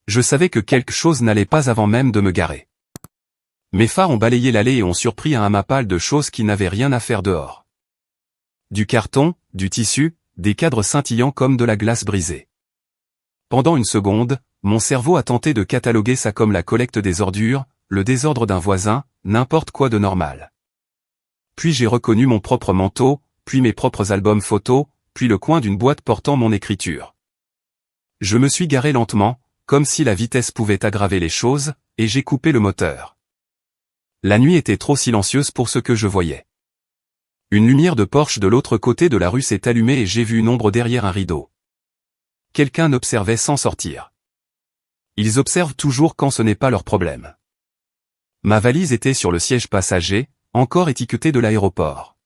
Je savais que quelque chose n'allait pas avant même de me garer. Mes phares ont balayé l'allée et ont surpris un amas pâle de choses qui n'avaient rien à faire dehors. Du carton, du tissu, des cadres scintillants comme de la glace brisée. Pendant une seconde, mon cerveau a tenté de cataloguer ça comme la collecte des ordures, le désordre d'un voisin, n'importe quoi de normal. Puis j'ai reconnu mon propre manteau, puis mes propres albums photos, puis le coin d'une boîte portant mon écriture. Je me suis garé lentement, comme si la vitesse pouvait aggraver les choses, et j'ai coupé le moteur. La nuit était trop silencieuse pour ce que je voyais. Une lumière de Porsche de l'autre côté de la rue s'est allumée et j'ai vu une ombre derrière un rideau. Quelqu'un observait sans sortir. Ils observent toujours quand ce n'est pas leur problème. Ma valise était sur le siège passager, encore étiquetée de l'aéroport.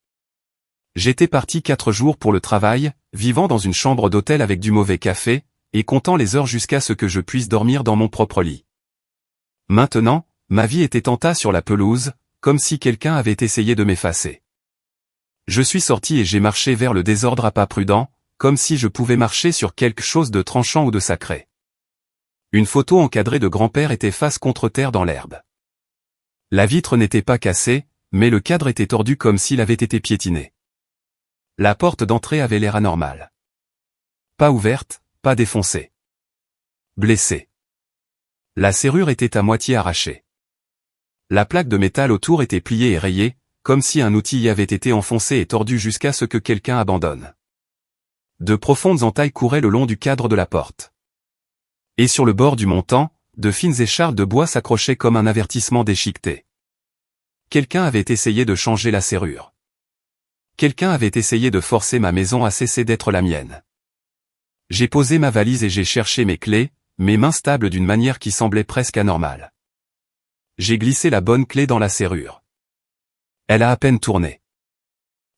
J'étais parti 4 jours pour le travail, vivant dans une chambre d'hôtel avec du mauvais café, et comptant les heures jusqu'à ce que je puisse dormir dans mon propre lit. Maintenant, ma vie était en tas sur la pelouse, comme si quelqu'un avait essayé de m'effacer. Je suis sorti et j'ai marché vers le désordre à pas prudents, comme si je pouvais marcher sur quelque chose de tranchant ou de sacré. Une photo encadrée de grand-père était face contre terre dans l'herbe. La vitre n'était pas cassée, mais le cadre était tordu comme s'il avait été piétiné. La porte d'entrée avait l'air anormale. Pas ouverte, pas défoncée. Blessée. La serrure était à moitié arrachée. La plaque de métal autour était pliée et rayée, comme si un outil y avait été enfoncé et tordu jusqu'à ce que quelqu'un abandonne. De profondes entailles couraient le long du cadre de la porte. Et sur le bord du montant, de fines échardes de bois s'accrochaient comme un avertissement déchiqueté. Quelqu'un avait essayé de changer la serrure. Quelqu'un avait essayé de forcer ma maison à cesser d'être la mienne. J'ai posé ma valise et j'ai cherché mes clés, mes mains stables d'une manière qui semblait presque anormale. J'ai glissé la bonne clé dans la serrure. Elle a à peine tourné.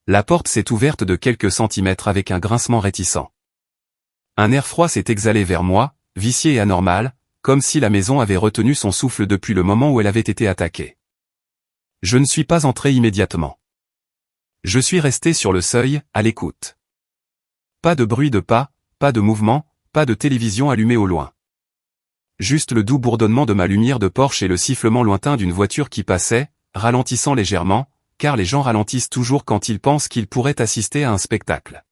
La porte s'est ouverte de quelques centimètres avec un grincement réticent. Un air froid s'est exhalé vers moi, vicié et anormal, comme si la maison avait retenu son souffle depuis le moment où elle avait été attaquée. Je ne suis pas entré immédiatement. Je suis resté sur le seuil, à l'écoute. Pas de bruit de pas, pas de mouvement, pas de télévision allumée au loin. Juste le doux bourdonnement de ma lumière de Porsche et le sifflement lointain d'une voiture qui passait, ralentissant légèrement, car les gens ralentissent toujours quand ils pensent qu'ils pourraient assister à un spectacle.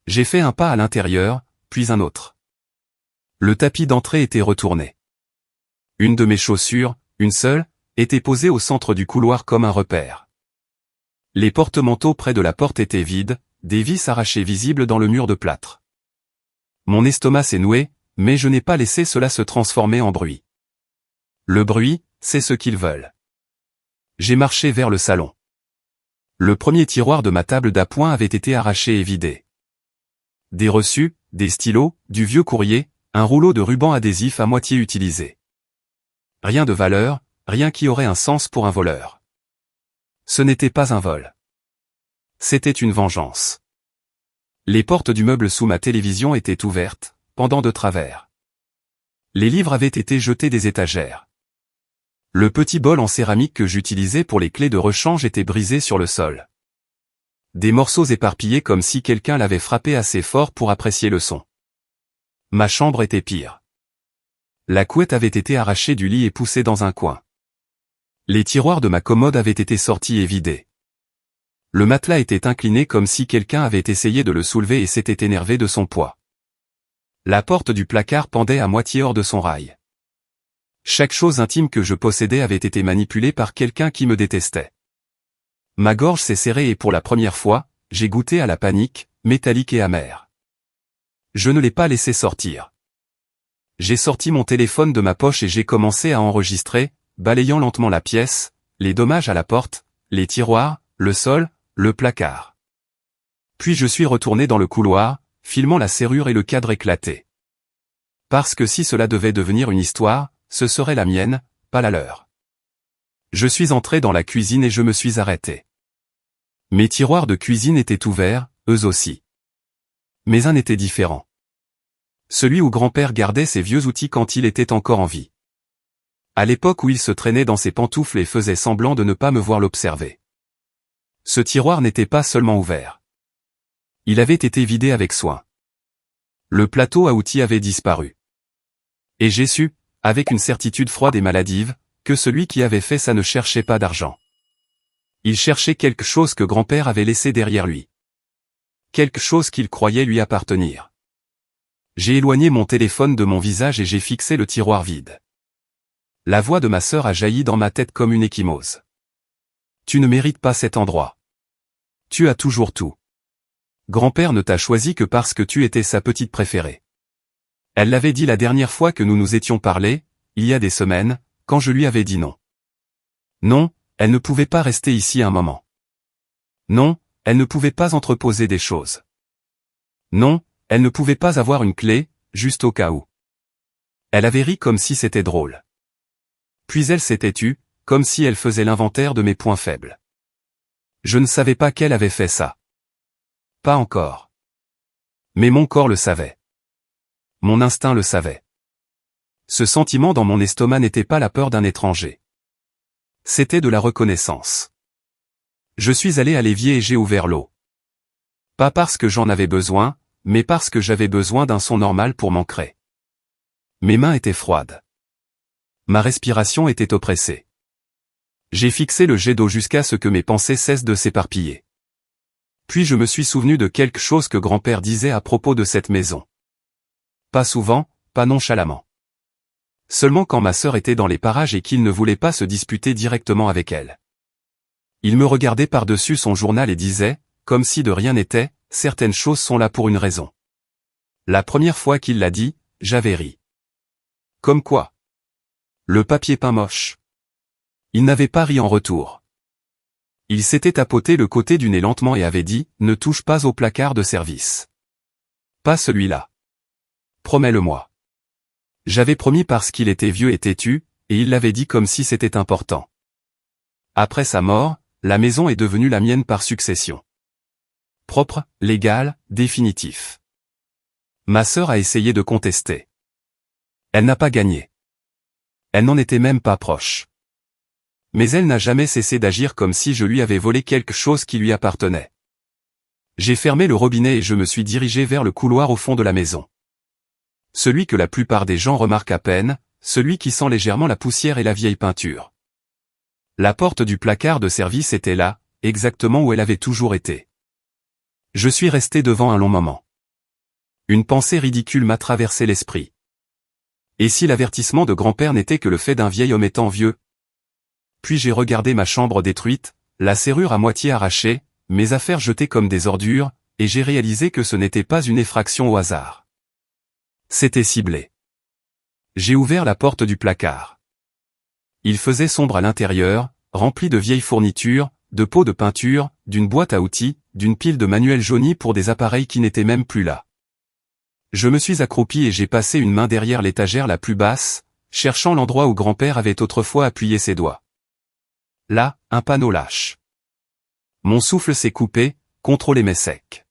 J'ai fait un pas à l'intérieur, puis un autre. Le tapis d'entrée était retourné. Une de mes chaussures, une seule, était posée au centre du couloir comme un repère. Les porte-manteaux près de la porte étaient vides, des vis arrachées visibles dans le mur de plâtre. Mon estomac s'est noué, mais je n'ai pas laissé cela se transformer en bruit. Le bruit, c'est ce qu'ils veulent. J'ai marché vers le salon. Le premier tiroir de ma table d'appoint avait été arraché et vidé. Des reçus, des stylos, du vieux courrier, un rouleau de ruban adhésif à moitié utilisé. Rien de valeur, rien qui aurait un sens pour un voleur. Ce n'était pas un vol. C'était une vengeance. Les portes du meuble sous ma télévision étaient ouvertes, pendant de travers. Les livres avaient été jetés des étagères. Le petit bol en céramique que j'utilisais pour les clés de rechange était brisé sur le sol. Des morceaux éparpillés comme si quelqu'un l'avait frappé assez fort pour apprécier le son. Ma chambre était pire. La couette avait été arrachée du lit et poussée dans un coin. Les tiroirs de ma commode avaient été sortis et vidés. Le matelas était incliné comme si quelqu'un avait essayé de le soulever et s'était énervé de son poids. La porte du placard pendait à moitié hors de son rail. Chaque chose intime que je possédais avait été manipulée par quelqu'un qui me détestait. Ma gorge s'est serrée et pour la première fois, j'ai goûté à la panique, métallique et amère. Je ne l'ai pas laissé sortir. J'ai sorti mon téléphone de ma poche et j'ai commencé à enregistrer, balayant lentement la pièce, les dommages à la porte, les tiroirs, le sol, le placard. Puis je suis retourné dans le couloir, filmant la serrure et le cadre éclaté. Parce que si cela devait devenir une histoire, ce serait la mienne, pas la leur. Je suis entré dans la cuisine et je me suis arrêté. Mes tiroirs de cuisine étaient ouverts, eux aussi. Mais un était différent. Celui où grand-père gardait ses vieux outils quand il était encore en vie. À l'époque où il se traînait dans ses pantoufles et faisait semblant de ne pas me voir l'observer. Ce tiroir n'était pas seulement ouvert. Il avait été vidé avec soin. Le plateau à outils avait disparu. Et j'ai su, avec une certitude froide et maladive, que celui qui avait fait ça ne cherchait pas d'argent. Il cherchait quelque chose que grand-père avait laissé derrière lui. Quelque chose qu'il croyait lui appartenir. J'ai éloigné mon téléphone de mon visage et j'ai fixé le tiroir vide. La voix de ma sœur a jailli dans ma tête comme une ecchymose. Tu ne mérites pas cet endroit. Tu as toujours tout. Grand-père ne t'a choisi que parce que tu étais sa petite préférée. Elle l'avait dit la dernière fois que nous nous étions parlé, il y a des semaines, quand je lui avais dit non. Non, elle ne pouvait pas rester ici un moment. Non, elle ne pouvait pas entreposer des choses. Non, elle ne pouvait pas avoir une clé, juste au cas où. Elle avait ri comme si c'était drôle. Puis elle s'était tue, comme si elle faisait l'inventaire de mes points faibles. Je ne savais pas qu'elle avait fait ça. Pas encore. Mais mon corps le savait. Mon instinct le savait. Ce sentiment dans mon estomac n'était pas la peur d'un étranger. C'était de la reconnaissance. Je suis allé à l'évier et j'ai ouvert l'eau. Pas parce que j'en avais besoin, mais parce que j'avais besoin d'un son normal pour m'ancrer. Mes mains étaient froides. Ma respiration était oppressée. J'ai fixé le jet d'eau jusqu'à ce que mes pensées cessent de s'éparpiller. Puis je me suis souvenu de quelque chose que grand-père disait à propos de cette maison. Pas souvent, pas nonchalamment. Seulement quand ma sœur était dans les parages et qu'il ne voulait pas se disputer directement avec elle. Il me regardait par-dessus son journal et disait, comme si de rien n'était, certaines choses sont là pour une raison. La première fois qu'il l'a dit, j'avais ri. Comme quoi? Le papier peint moche. Il n'avait pas ri en retour. Il s'était tapoté le côté du nez lentement et avait dit, ne touche pas au placard de service. Pas celui-là. Promets-le-moi. J'avais promis parce qu'il était vieux et têtu, et il l'avait dit comme si c'était important. Après sa mort, la maison est devenue la mienne par succession. Propre, légal, définitif. Ma sœur a essayé de contester. Elle n'a pas gagné. Elle n'en était même pas proche. Mais elle n'a jamais cessé d'agir comme si je lui avais volé quelque chose qui lui appartenait. J'ai fermé le robinet et je me suis dirigé vers le couloir au fond de la maison. Celui que la plupart des gens remarquent à peine, celui qui sent légèrement la poussière et la vieille peinture. La porte du placard de service était là, exactement où elle avait toujours été. Je suis resté devant un long moment. Une pensée ridicule m'a traversé l'esprit. Et si l'avertissement de grand-père n'était que le fait d'un vieil homme étant vieux? Puis j'ai regardé ma chambre détruite, la serrure à moitié arrachée, mes affaires jetées comme des ordures, et j'ai réalisé que ce n'était pas une effraction au hasard. C'était ciblé. J'ai ouvert la porte du placard. Il faisait sombre à l'intérieur, rempli de vieilles fournitures, de pots de peinture, d'une boîte à outils, d'une pile de manuels jaunis pour des appareils qui n'étaient même plus là. Je me suis accroupi et j'ai passé une main derrière l'étagère la plus basse, cherchant l'endroit où grand-père avait autrefois appuyé ses doigts. Là, un panneau lâche. Mon souffle s'est coupé, contrôle m'est sec.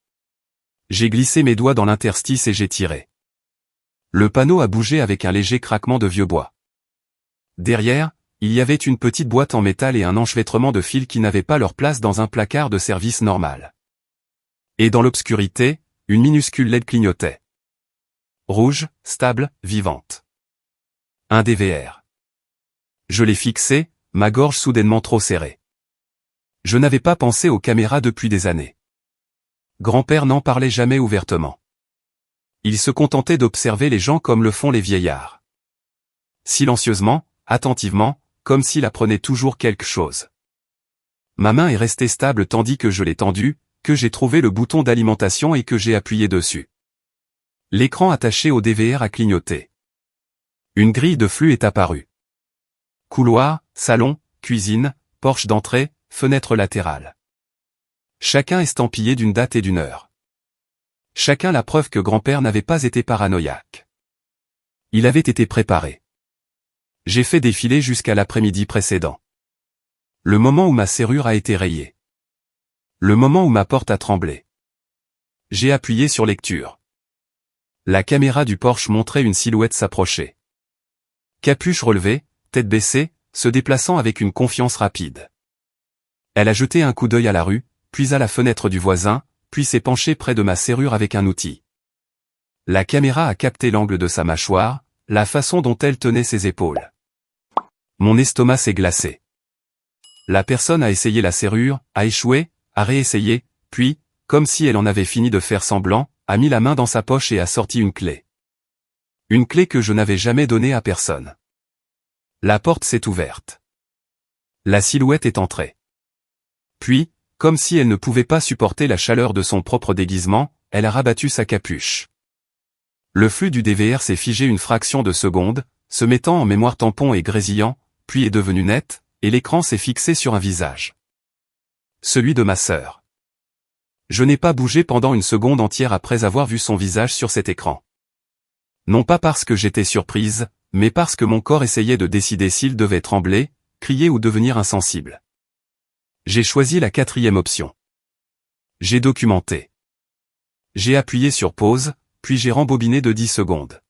J'ai glissé mes doigts dans l'interstice et j'ai tiré. Le panneau a bougé avec un léger craquement de vieux bois. Derrière, il y avait une petite boîte en métal et un enchevêtrement de fils qui n'avaient pas leur place dans un placard de service normal. Et dans l'obscurité, une minuscule LED clignotait. Rouge, stable, vivante. Un DVR. Je l'ai fixé, ma gorge soudainement trop serrée. Je n'avais pas pensé aux caméras depuis des années. Grand-père n'en parlait jamais ouvertement. Il se contentait d'observer les gens comme le font les vieillards. Silencieusement, attentivement, comme s'il apprenait toujours quelque chose. Ma main est restée stable tandis que je l'ai tendue, que j'ai trouvé le bouton d'alimentation et que j'ai appuyé dessus. L'écran attaché au DVR a clignoté. Une grille de flux est apparue. Couloir, salon, cuisine, porche d'entrée, fenêtre latérale. Chacun estampillé d'une date et d'une heure. Chacun la preuve que grand-père n'avait pas été paranoïaque. Il avait été préparé. J'ai fait défiler jusqu'à l'après-midi précédent. Le moment où ma serrure a été rayée. Le moment où ma porte a tremblé. J'ai appuyé sur lecture. La caméra du Porsche montrait une silhouette s'approcher. Capuche relevée, tête baissée, se déplaçant avec une confiance rapide. Elle a jeté un coup d'œil à la rue, puis à la fenêtre du voisin, puis s'est penchée près de ma serrure avec un outil. La caméra a capté l'angle de sa mâchoire, la façon dont elle tenait ses épaules. Mon estomac s'est glacé. La personne a essayé la serrure, a échoué, a réessayé, puis, comme si elle en avait fini de faire semblant, a mis la main dans sa poche et a sorti une clé. Une clé que je n'avais jamais donnée à personne. La porte s'est ouverte. La silhouette est entrée. Puis, comme si elle ne pouvait pas supporter la chaleur de son propre déguisement, elle a rabattu sa capuche. Le flux du DVR s'est figé une fraction de seconde, se mettant en mémoire tampon et grésillant, puis est devenu net, et l'écran s'est fixé sur un visage. Celui de ma sœur. Je n'ai pas bougé pendant une seconde entière après avoir vu son visage sur cet écran. Non pas parce que j'étais surprise, mais parce que mon corps essayait de décider s'il devait trembler, crier ou devenir insensible. J'ai choisi la 4e option. J'ai documenté. J'ai appuyé sur pause, puis j'ai rembobiné de 10 secondes.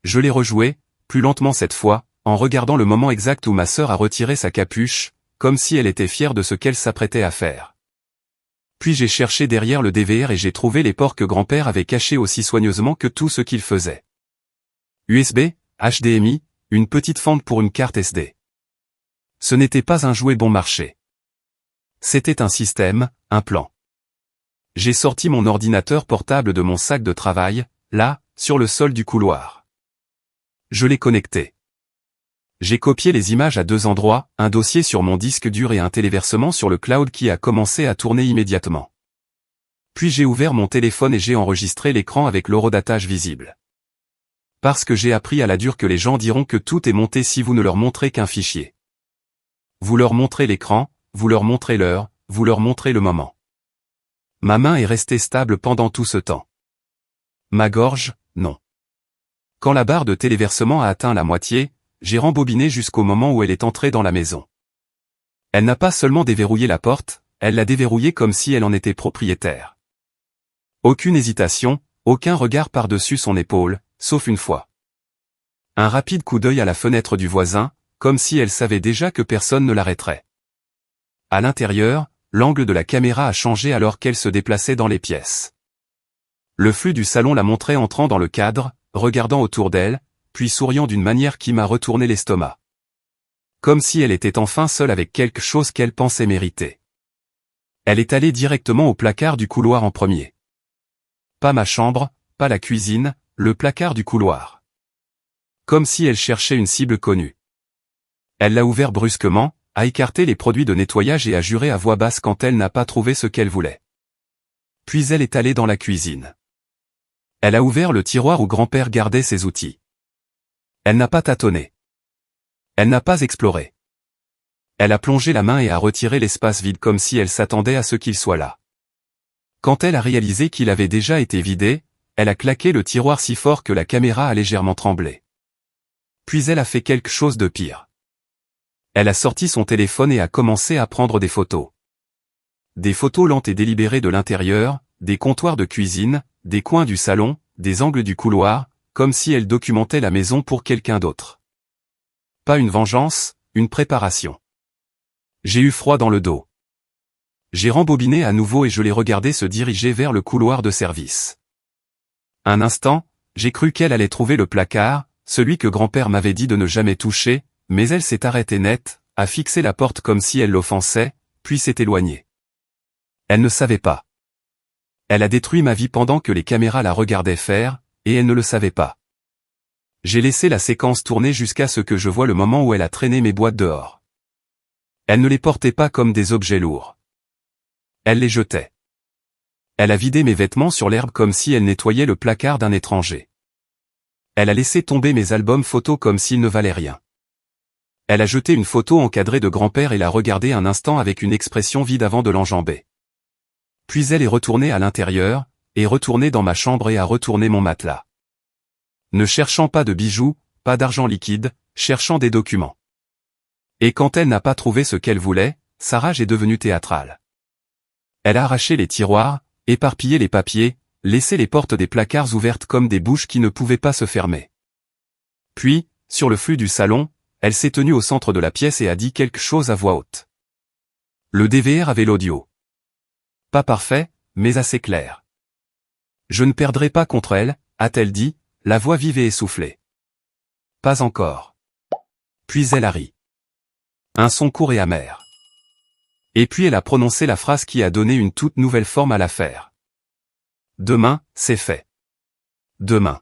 Je l'ai rejoué, plus lentement cette fois, en regardant le moment exact où ma sœur a retiré sa capuche, comme si elle était fière de ce qu'elle s'apprêtait à faire. Puis j'ai cherché derrière le DVR et j'ai trouvé les ports que grand-père avait cachés aussi soigneusement que tout ce qu'il faisait. USB, HDMI, une petite fente pour une carte SD. Ce n'était pas un jouet bon marché. C'était un système, un plan. J'ai sorti mon ordinateur portable de mon sac de travail, là, sur le sol du couloir. Je l'ai connecté. J'ai copié les images à 2 endroits, un dossier sur mon disque dur et un téléversement sur le cloud qui a commencé à tourner immédiatement. Puis j'ai ouvert mon téléphone et j'ai enregistré l'écran avec l'horodatage visible. Parce que j'ai appris à la dure que les gens diront que tout est monté si vous ne leur montrez qu'un fichier. Vous leur montrez l'écran, vous leur montrez l'heure, vous leur montrez le moment. Ma main est restée stable pendant tout ce temps. Ma gorge, non. Quand la barre de téléversement a atteint la moitié, j'ai rembobiné jusqu'au moment où elle est entrée dans la maison. Elle n'a pas seulement déverrouillé la porte, elle l'a déverrouillée comme si elle en était propriétaire. Aucune hésitation, aucun regard par-dessus son épaule, sauf une fois. Un rapide coup d'œil à la fenêtre du voisin, comme si elle savait déjà que personne ne l'arrêterait. À l'intérieur, l'angle de la caméra a changé alors qu'elle se déplaçait dans les pièces. Le flux du salon la montrait entrant dans le cadre, regardant autour d'elle, puis souriant d'une manière qui m'a retourné l'estomac. Comme si elle était enfin seule avec quelque chose qu'elle pensait mériter. Elle est allée directement au placard du couloir en premier. Pas ma chambre, pas la cuisine, le placard du couloir. Comme si elle cherchait une cible connue. Elle l'a ouvert brusquement, a écarté les produits de nettoyage et a juré à voix basse quand elle n'a pas trouvé ce qu'elle voulait. Puis elle est allée dans la cuisine. Elle a ouvert le tiroir où grand-père gardait ses outils. Elle n'a pas tâtonné. Elle n'a pas exploré. Elle a plongé la main et a retiré l'espace vide comme si elle s'attendait à ce qu'il soit là. Quand elle a réalisé qu'il avait déjà été vidé, elle a claqué le tiroir si fort que la caméra a légèrement tremblé. Puis elle a fait quelque chose de pire. Elle a sorti son téléphone et a commencé à prendre des photos. Des photos lentes et délibérées de l'intérieur, des comptoirs de cuisine, des coins du salon, des angles du couloir, comme si elle documentait la maison pour quelqu'un d'autre. Pas une vengeance, une préparation. J'ai eu froid dans le dos. J'ai rembobiné à nouveau et je l'ai regardé se diriger vers le couloir de service. Un instant, j'ai cru qu'elle allait trouver le placard, celui que grand-père m'avait dit de ne jamais toucher, mais elle s'est arrêtée net, a fixé la porte comme si elle l'offensait, puis s'est éloignée. Elle ne savait pas. Elle a détruit ma vie pendant que les caméras la regardaient faire, et elle ne le savait pas. J'ai laissé la séquence tourner jusqu'à ce que je voie le moment où elle a traîné mes boîtes dehors. Elle ne les portait pas comme des objets lourds. Elle les jetait. Elle a vidé mes vêtements sur l'herbe comme si elle nettoyait le placard d'un étranger. Elle a laissé tomber mes albums photos comme s'ils ne valaient rien. Elle a jeté une photo encadrée de grand-père et l'a regardée un instant avec une expression vide avant de l'enjamber. Puis elle est retournée à l'intérieur, est retournée dans ma chambre et a retourné mon matelas. Ne cherchant pas de bijoux, pas d'argent liquide, cherchant des documents. Et quand elle n'a pas trouvé ce qu'elle voulait, sa rage est devenue théâtrale. Elle a arraché les tiroirs, éparpillé les papiers, laissé les portes des placards ouvertes comme des bouches qui ne pouvaient pas se fermer. Puis, sur le flux du salon, elle s'est tenue au centre de la pièce et a dit quelque chose à voix haute. Le DVR avait l'audio. Pas parfait, mais assez clair. Je ne perdrai pas contre elle, a-t-elle dit, la voix vive et essoufflée. Pas encore. Puis elle a ri. Un son court et amer. Et puis elle a prononcé la phrase qui a donné une toute nouvelle forme à l'affaire. Demain, c'est fait. Demain.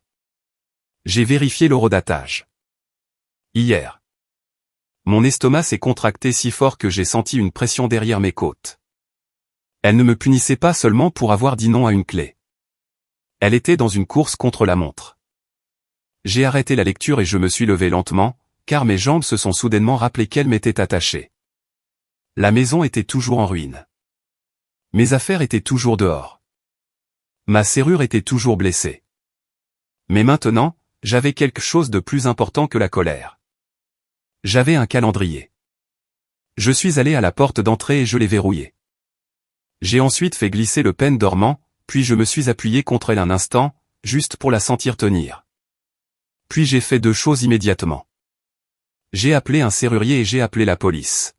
J'ai vérifié l'horodatage. Hier. Mon estomac s'est contracté si fort que j'ai senti une pression derrière mes côtes. Elle ne me punissait pas seulement pour avoir dit non à une clé. Elle était dans une course contre la montre. J'ai arrêté la lecture et je me suis levé lentement, car mes jambes se sont soudainement rappelées qu'elles m'étaient attachées. La maison était toujours en ruine. Mes affaires étaient toujours dehors. Ma serrure était toujours blessée. Mais maintenant, j'avais quelque chose de plus important que la colère. J'avais un calendrier. Je suis allé à la porte d'entrée et je l'ai verrouillé. J'ai ensuite fait glisser le pêne dormant, puis je me suis appuyé contre elle un instant, juste pour la sentir tenir. Puis j'ai fait 2 choses immédiatement. J'ai appelé un serrurier et j'ai appelé la police.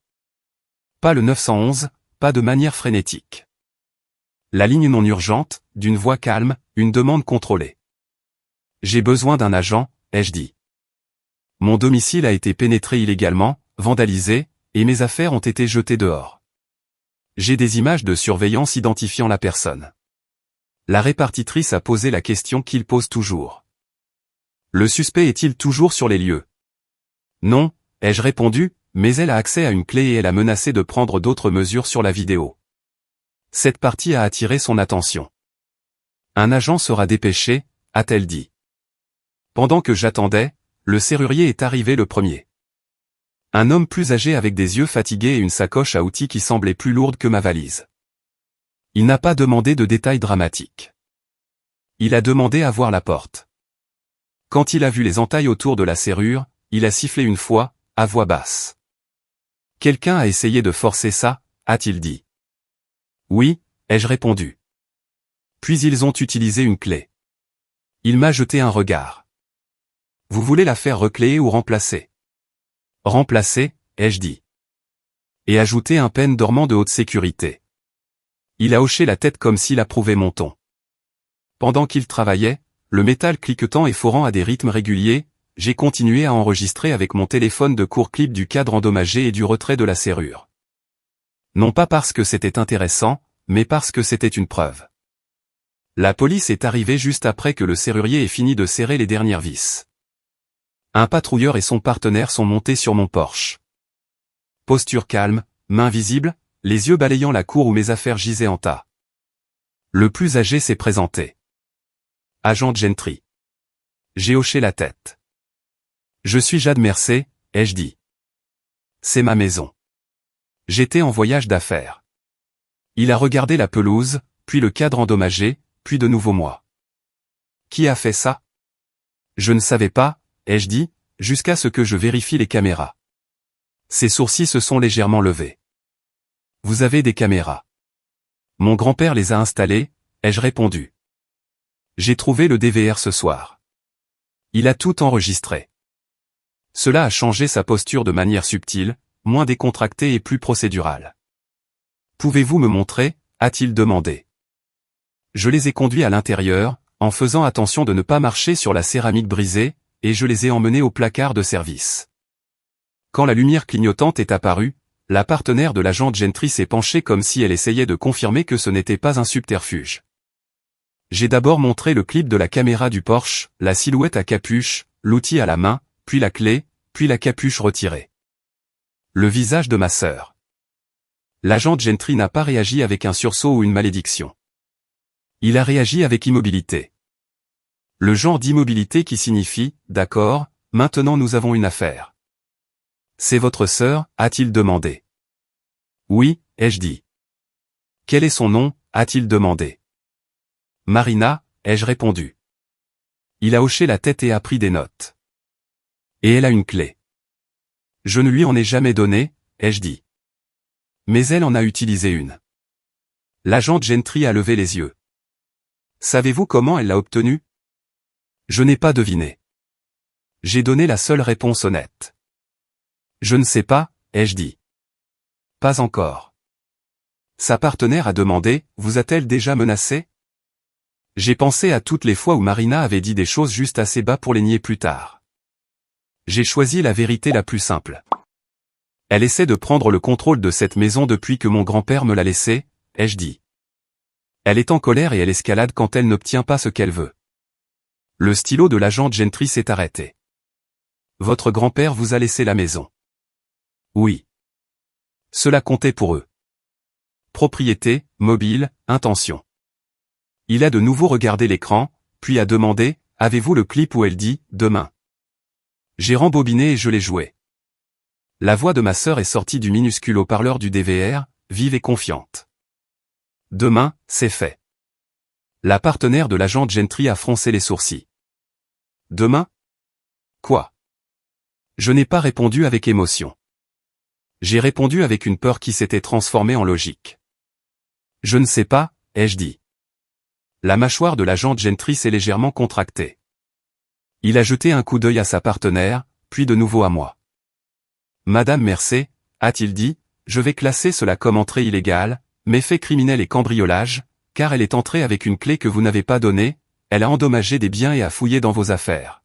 Pas le 911, pas de manière frénétique. La ligne non urgente, d'une voix calme, une demande contrôlée. J'ai besoin d'un agent, ai-je dit. Mon domicile a été pénétré illégalement, vandalisé, et mes affaires ont été jetées dehors. J'ai des images de surveillance identifiant la personne. La répartitrice a posé la question qu'il pose toujours. Le suspect est-il toujours sur les lieux? Non, ai-je répondu, mais elle a accès à une clé et elle a menacé de prendre d'autres mesures sur la vidéo. Cette partie a attiré son attention. Un agent sera dépêché, a-t-elle dit. Pendant que j'attendais, le serrurier est arrivé le premier. Un homme plus âgé avec des yeux fatigués et une sacoche à outils qui semblait plus lourde que ma valise. Il n'a pas demandé de détails dramatiques. Il a demandé à voir la porte. Quand il a vu les entailles autour de la serrure, il a sifflé une fois, à voix basse. Quelqu'un a essayé de forcer ça, a-t-il dit. Oui, ai-je répondu. Puis ils ont utilisé une clé. Il m'a jeté un regard. Vous voulez la faire recléer ou remplacer? Remplacer, ai-je dit. Et ajouter un pêne dormant de haute sécurité. Il a hoché la tête comme s'il approuvait mon ton. Pendant qu'il travaillait, le métal cliquetant et forant à des rythmes réguliers, j'ai continué à enregistrer avec mon téléphone de court clip du cadre endommagé et du retrait de la serrure. Non pas parce que c'était intéressant, mais parce que c'était une preuve. La police est arrivée juste après que le serrurier ait fini de serrer les dernières vis. Un patrouilleur et son partenaire sont montés sur mon Porsche. Posture calme, mains visibles, les yeux balayant la cour où mes affaires gisaient en tas. Le plus âgé s'est présenté. Agent Gentry. J'ai hoché la tête. Je suis Jade Mercé, ai-je dit. C'est ma maison. J'étais en voyage d'affaires. Il a regardé la pelouse, puis le cadre endommagé, puis de nouveau moi. Qui a fait ça? Je ne savais pas, ai-je dit, jusqu'à ce que je vérifie les caméras. Ses sourcils se sont légèrement levés. Vous avez des caméras. Mon grand-père les a installées, ai-je répondu. J'ai trouvé le DVR ce soir. Il a tout enregistré. Cela a changé sa posture de manière subtile, moins décontractée et plus procédurale. Pouvez-vous me montrer, a-t-il demandé. Je les ai conduits à l'intérieur, en faisant attention de ne pas marcher sur la céramique brisée, et je les ai emmenés au placard de service. Quand la lumière clignotante est apparue, la partenaire de l'agent Gentry s'est penchée comme si elle essayait de confirmer que ce n'était pas un subterfuge. J'ai d'abord montré le clip de la caméra du Porsche, la silhouette à capuche, l'outil à la main, puis la clé, puis la capuche retirée. Le visage de ma sœur. L'agent Gentry n'a pas réagi avec un sursaut ou une malédiction. Il a réagi avec immobilité. Le genre d'immobilité qui signifie, d'accord, maintenant nous avons une affaire. C'est votre sœur, a-t-il demandé. Oui, ai-je dit. Quel est son nom, a-t-il demandé. Marina, ai-je répondu. Il a hoché la tête et a pris des notes. Et elle a une clé. Je ne lui en ai jamais donné, ai-je dit. Mais elle en a utilisé une. L'agent Gentry a levé les yeux. Savez-vous comment elle l'a obtenue? Je n'ai pas deviné. J'ai donné la seule réponse honnête. Je ne sais pas, ai-je dit. Pas encore. Sa partenaire a demandé, vous a-t-elle déjà menacé? J'ai pensé à toutes les fois où Marina avait dit des choses juste assez bas pour les nier plus tard. J'ai choisi la vérité la plus simple. Elle essaie de prendre le contrôle de cette maison depuis que mon grand-père me l'a laissée, ai-je dit. Elle est en colère et elle escalade quand elle n'obtient pas ce qu'elle veut. Le stylo de l'agent Gentry s'est arrêté. Votre grand-père vous a laissé la maison. Oui. Cela comptait pour eux. Propriété, mobile, intention. Il a de nouveau regardé l'écran, puis a demandé, avez-vous le clip où elle dit, demain? J'ai rembobiné et je l'ai joué. La voix de ma sœur est sortie du minuscule haut-parleur du DVR, vive et confiante. Demain, c'est fait. La partenaire de l'agent Gentry a froncé les sourcils. Demain? Quoi? Je n'ai pas répondu avec émotion. J'ai répondu avec une peur qui s'était transformée en logique. Je ne sais pas, ai-je dit. La mâchoire de l'agent Gentry s'est légèrement contractée. Il a jeté un coup d'œil à sa partenaire, puis de nouveau à moi. Madame Mercé, a-t-il dit, je vais classer cela comme entrée illégale, méfait criminel et cambriolage, car elle est entrée avec une clé que vous n'avez pas donnée, elle a endommagé des biens et a fouillé dans vos affaires.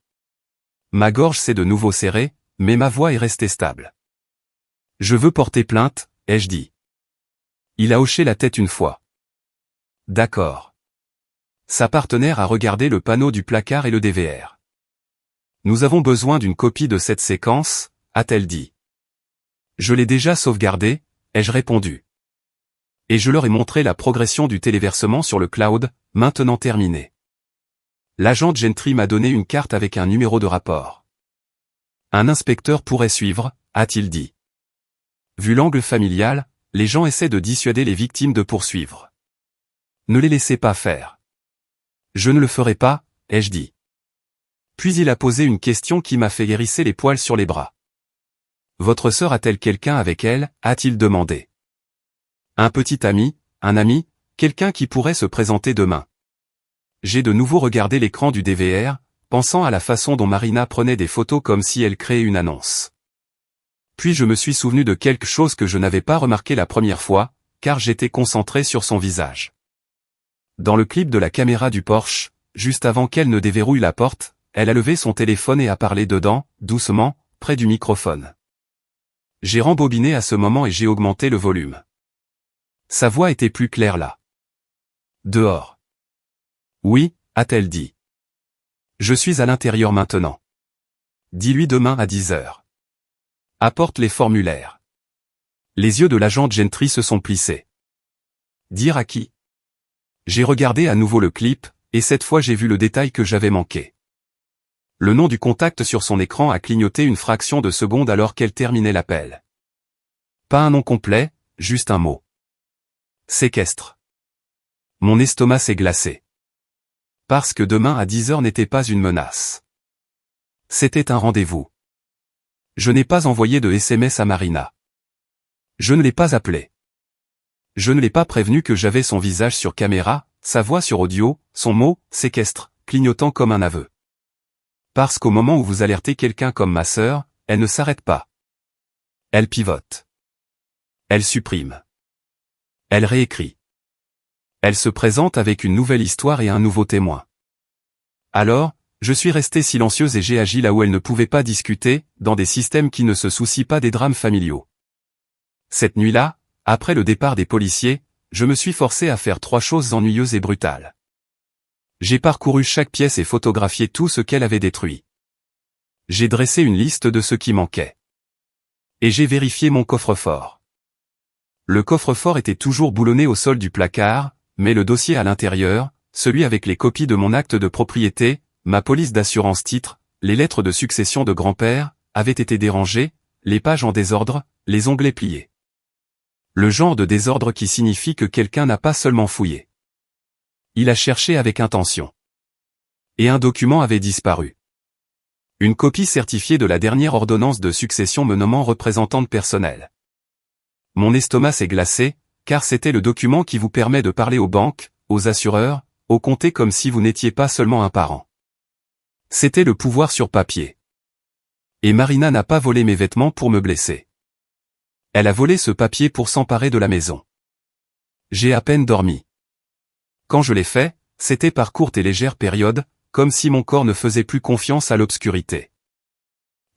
Ma gorge s'est de nouveau serrée, mais ma voix est restée stable. Je veux porter plainte, ai-je dit. Il a hoché la tête une fois. D'accord. Sa partenaire a regardé le panneau du placard et le DVR. Nous avons besoin d'une copie de cette séquence, a-t-elle dit. Je l'ai déjà sauvegardée, ai-je répondu. Et je leur ai montré la progression du téléversement sur le cloud, maintenant terminée. L'agent Gentry m'a donné une carte avec un numéro de rapport. Un inspecteur pourrait suivre, a-t-il dit. Vu l'angle familial, les gens essaient de dissuader les victimes de poursuivre. Ne les laissez pas faire. Je ne le ferai pas, ai-je dit. Puis il a posé une question qui m'a fait hérisser les poils sur les bras. Votre sœur a-t-elle quelqu'un avec elle, a-t-il demandé. Un petit ami, un ami, quelqu'un qui pourrait se présenter demain. J'ai de nouveau regardé l'écran du DVR, pensant à la façon dont Marina prenait des photos comme si elle créait une annonce. Puis je me suis souvenu de quelque chose que je n'avais pas remarqué la première fois, car j'étais concentré sur son visage. Dans le clip de la caméra du Porsche, juste avant qu'elle ne déverrouille la porte, elle a levé son téléphone et a parlé dedans, doucement, près du microphone. J'ai rembobiné à ce moment et j'ai augmenté le volume. Sa voix était plus claire là. Dehors. Oui, a-t-elle dit. Je suis à l'intérieur maintenant. Dis-lui demain à 10 heures. Apporte les formulaires. Les yeux de l'agent Gentry se sont plissés. Dire à qui? J'ai regardé à nouveau le clip, et cette fois j'ai vu le détail que j'avais manqué. Le nom du contact sur son écran a clignoté une fraction de seconde alors qu'elle terminait l'appel. Pas un nom complet, juste un mot. Séquestre. Mon estomac s'est glacé. Parce que demain à 10 heures n'était pas une menace. C'était un rendez-vous. Je n'ai pas envoyé de SMS à Marina. Je ne l'ai pas appelée. Je ne l'ai pas prévenu que j'avais son visage sur caméra, sa voix sur audio, son mot, séquestre, clignotant comme un aveu. Parce qu'au moment où vous alertez quelqu'un comme ma sœur, elle ne s'arrête pas. Elle pivote. Elle supprime. Elle réécrit. Elle se présente avec une nouvelle histoire et un nouveau témoin. Alors, je suis resté silencieuse et j'ai agi là où elle ne pouvait pas discuter, dans des systèmes qui ne se soucient pas des drames familiaux. Cette nuit-là, après le départ des policiers, je me suis forcé à faire 3 choses ennuyeuses et brutales. J'ai parcouru chaque pièce et photographié tout ce qu'elle avait détruit. J'ai dressé une liste de ce qui manquait. Et j'ai vérifié mon coffre-fort. Le coffre-fort était toujours boulonné au sol du placard, mais le dossier à l'intérieur, celui avec les copies de mon acte de propriété, ma police d'assurance titre, les lettres de succession de grand-père, avait été dérangé, les pages en désordre, les onglets pliés. Le genre de désordre qui signifie que quelqu'un n'a pas seulement fouillé. Il a cherché avec intention. Et un document avait disparu. Une copie certifiée de la dernière ordonnance de succession me nommant représentante personnelle. Mon estomac s'est glacé, car c'était le document qui vous permet de parler aux banques, aux assureurs, aux comtés comme si vous n'étiez pas seulement un parent. C'était le pouvoir sur papier. Et Marina n'a pas volé mes vêtements pour me blesser. Elle a volé ce papier pour s'emparer de la maison. J'ai à peine dormi. Quand je l'ai fait, c'était par courtes et légères périodes, comme si mon corps ne faisait plus confiance à l'obscurité.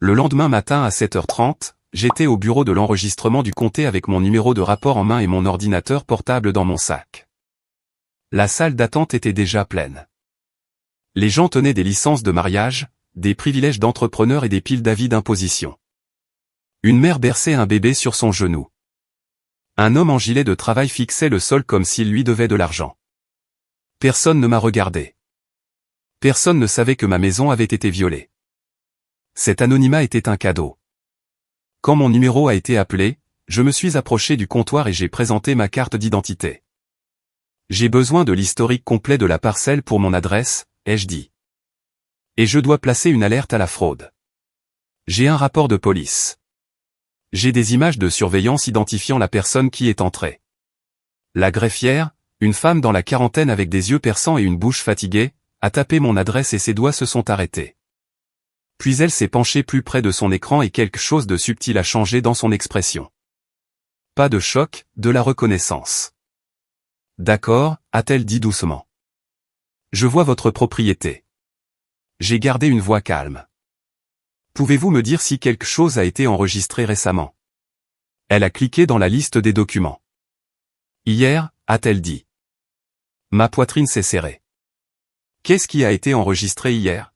Le lendemain matin à 7h30, j'étais au bureau de l'enregistrement du comté avec mon numéro de rapport en main et mon ordinateur portable dans mon sac. La salle d'attente était déjà pleine. Les gens tenaient des licences de mariage, des privilèges d'entrepreneurs et des piles d'avis d'imposition. Une mère berçait un bébé sur son genou. Un homme en gilet de travail fixait le sol comme s'il lui devait de l'argent. Personne ne m'a regardé. Personne ne savait que ma maison avait été violée. Cet anonymat était un cadeau. Quand mon numéro a été appelé, je me suis approché du comptoir et j'ai présenté ma carte d'identité. J'ai besoin de l'historique complet de la parcelle pour mon adresse, ai-je dit. Et je dois placer une alerte à la fraude. J'ai un rapport de police. J'ai des images de surveillance identifiant la personne qui est entrée. La greffière, une femme dans la quarantaine avec des yeux perçants et une bouche fatiguée, a tapé mon adresse et ses doigts se sont arrêtés. Puis elle s'est penchée plus près de son écran et quelque chose de subtil a changé dans son expression. Pas de choc, de la reconnaissance. D'accord, a-t-elle dit doucement. Je vois votre propriété. J'ai gardé une voix calme. Pouvez-vous me dire si quelque chose a été enregistré récemment? Elle a cliqué dans la liste des documents. Hier, a-t-elle dit. Ma poitrine s'est serrée. Qu'est-ce qui a été enregistré hier?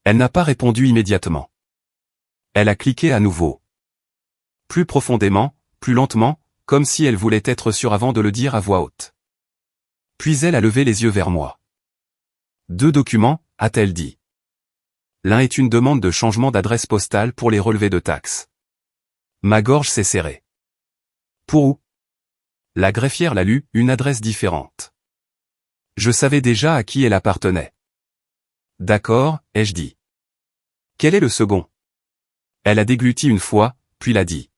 Elle n'a pas répondu immédiatement. Elle a cliqué à nouveau. Plus profondément, plus lentement, comme si elle voulait être sûre avant de le dire à voix haute. Puis elle a levé les yeux vers moi. 2 documents, a-t-elle dit. L'un est une demande de changement d'adresse postale pour les relevés de taxes. Ma gorge s'est serrée. Pour où? La greffière l'a lu, une adresse différente. Je savais déjà à qui elle appartenait. D'accord, ai-je dit. Quel est le second? Elle a dégluti une fois, puis l'a dit.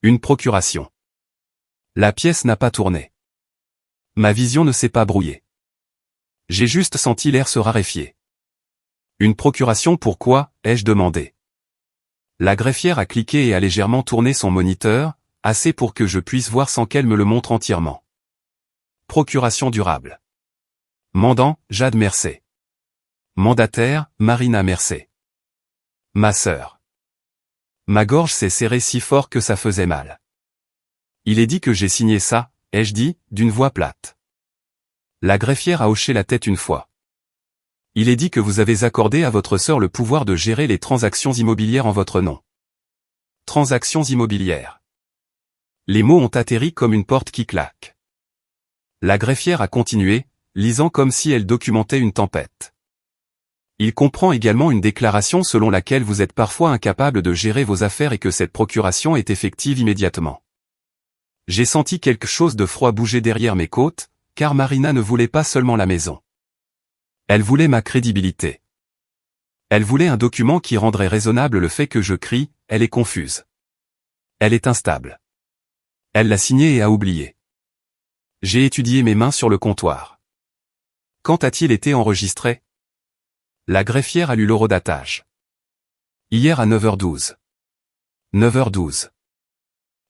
Une procuration. La pièce n'a pas tourné. Ma vision ne s'est pas brouillée. J'ai juste senti l'air se raréfier. Une procuration pour quoi, ai-je demandé. La greffière a cliqué et a légèrement tourné son moniteur, assez pour que je puisse voir sans qu'elle me le montre entièrement. Procuration durable. Mandant, Jade Mercé. Mandataire, Marina Mercé. Ma sœur. Ma gorge s'est serrée si fort que ça faisait mal. Il est dit que j'ai signé ça, ai-je dit, d'une voix plate. La greffière a hoché la tête une fois. Il est dit que vous avez accordé à votre sœur le pouvoir de gérer les transactions immobilières en votre nom. Transactions immobilières. Les mots ont atterri comme une porte qui claque. La greffière a continué, lisant comme si elle documentait une tempête. Il comprend également une déclaration selon laquelle vous êtes parfois incapable de gérer vos affaires et que cette procuration est effective immédiatement. J'ai senti quelque chose de froid bouger derrière mes côtes, car Marina ne voulait pas seulement la maison. Elle voulait ma crédibilité. Elle voulait un document qui rendrait raisonnable le fait que je crie, elle est confuse. Elle est instable. Elle l'a signé et a oublié. J'ai étudié mes mains sur le comptoir. Quand a-t-il été enregistré? La greffière a lu l'horodatage. Hier à 9h12. 9h12.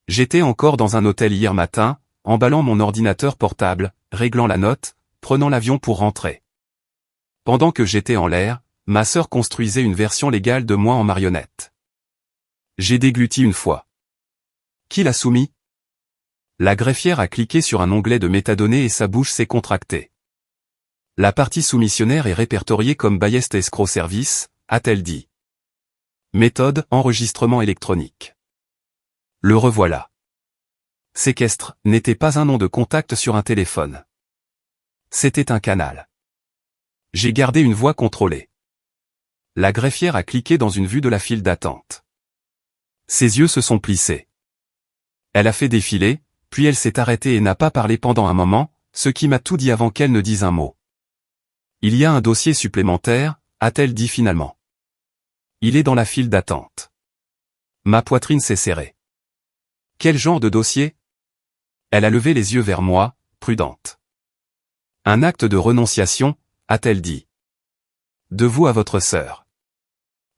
J'étais encore dans un hôtel hier matin, emballant mon ordinateur portable, réglant la note, prenant l'avion pour rentrer. Pendant que j'étais en l'air, ma sœur construisait une version légale de moi en marionnette. J'ai dégluti une fois. Qui l'a soumis? La greffière a cliqué sur un onglet de métadonnées et sa bouche s'est contractée. La partie soumissionnaire est répertoriée comme Biased Escrow Service, a-t-elle dit. Méthode, enregistrement électronique. Le revoilà. Séquestre, n'était pas un nom de contact sur un téléphone. C'était un canal. J'ai gardé une voix contrôlée. La greffière a cliqué dans une vue de la file d'attente. Ses yeux se sont plissés. Elle a fait défiler, puis elle s'est arrêtée et n'a pas parlé pendant un moment, ce qui m'a tout dit avant qu'elle ne dise un mot. Il y a un dossier supplémentaire, a-t-elle dit finalement. Il est dans la file d'attente. Ma poitrine s'est serrée. Quel genre de dossier? Elle a levé les yeux vers moi, prudente. Un acte de renonciation, a-t-elle dit. De vous à votre sœur.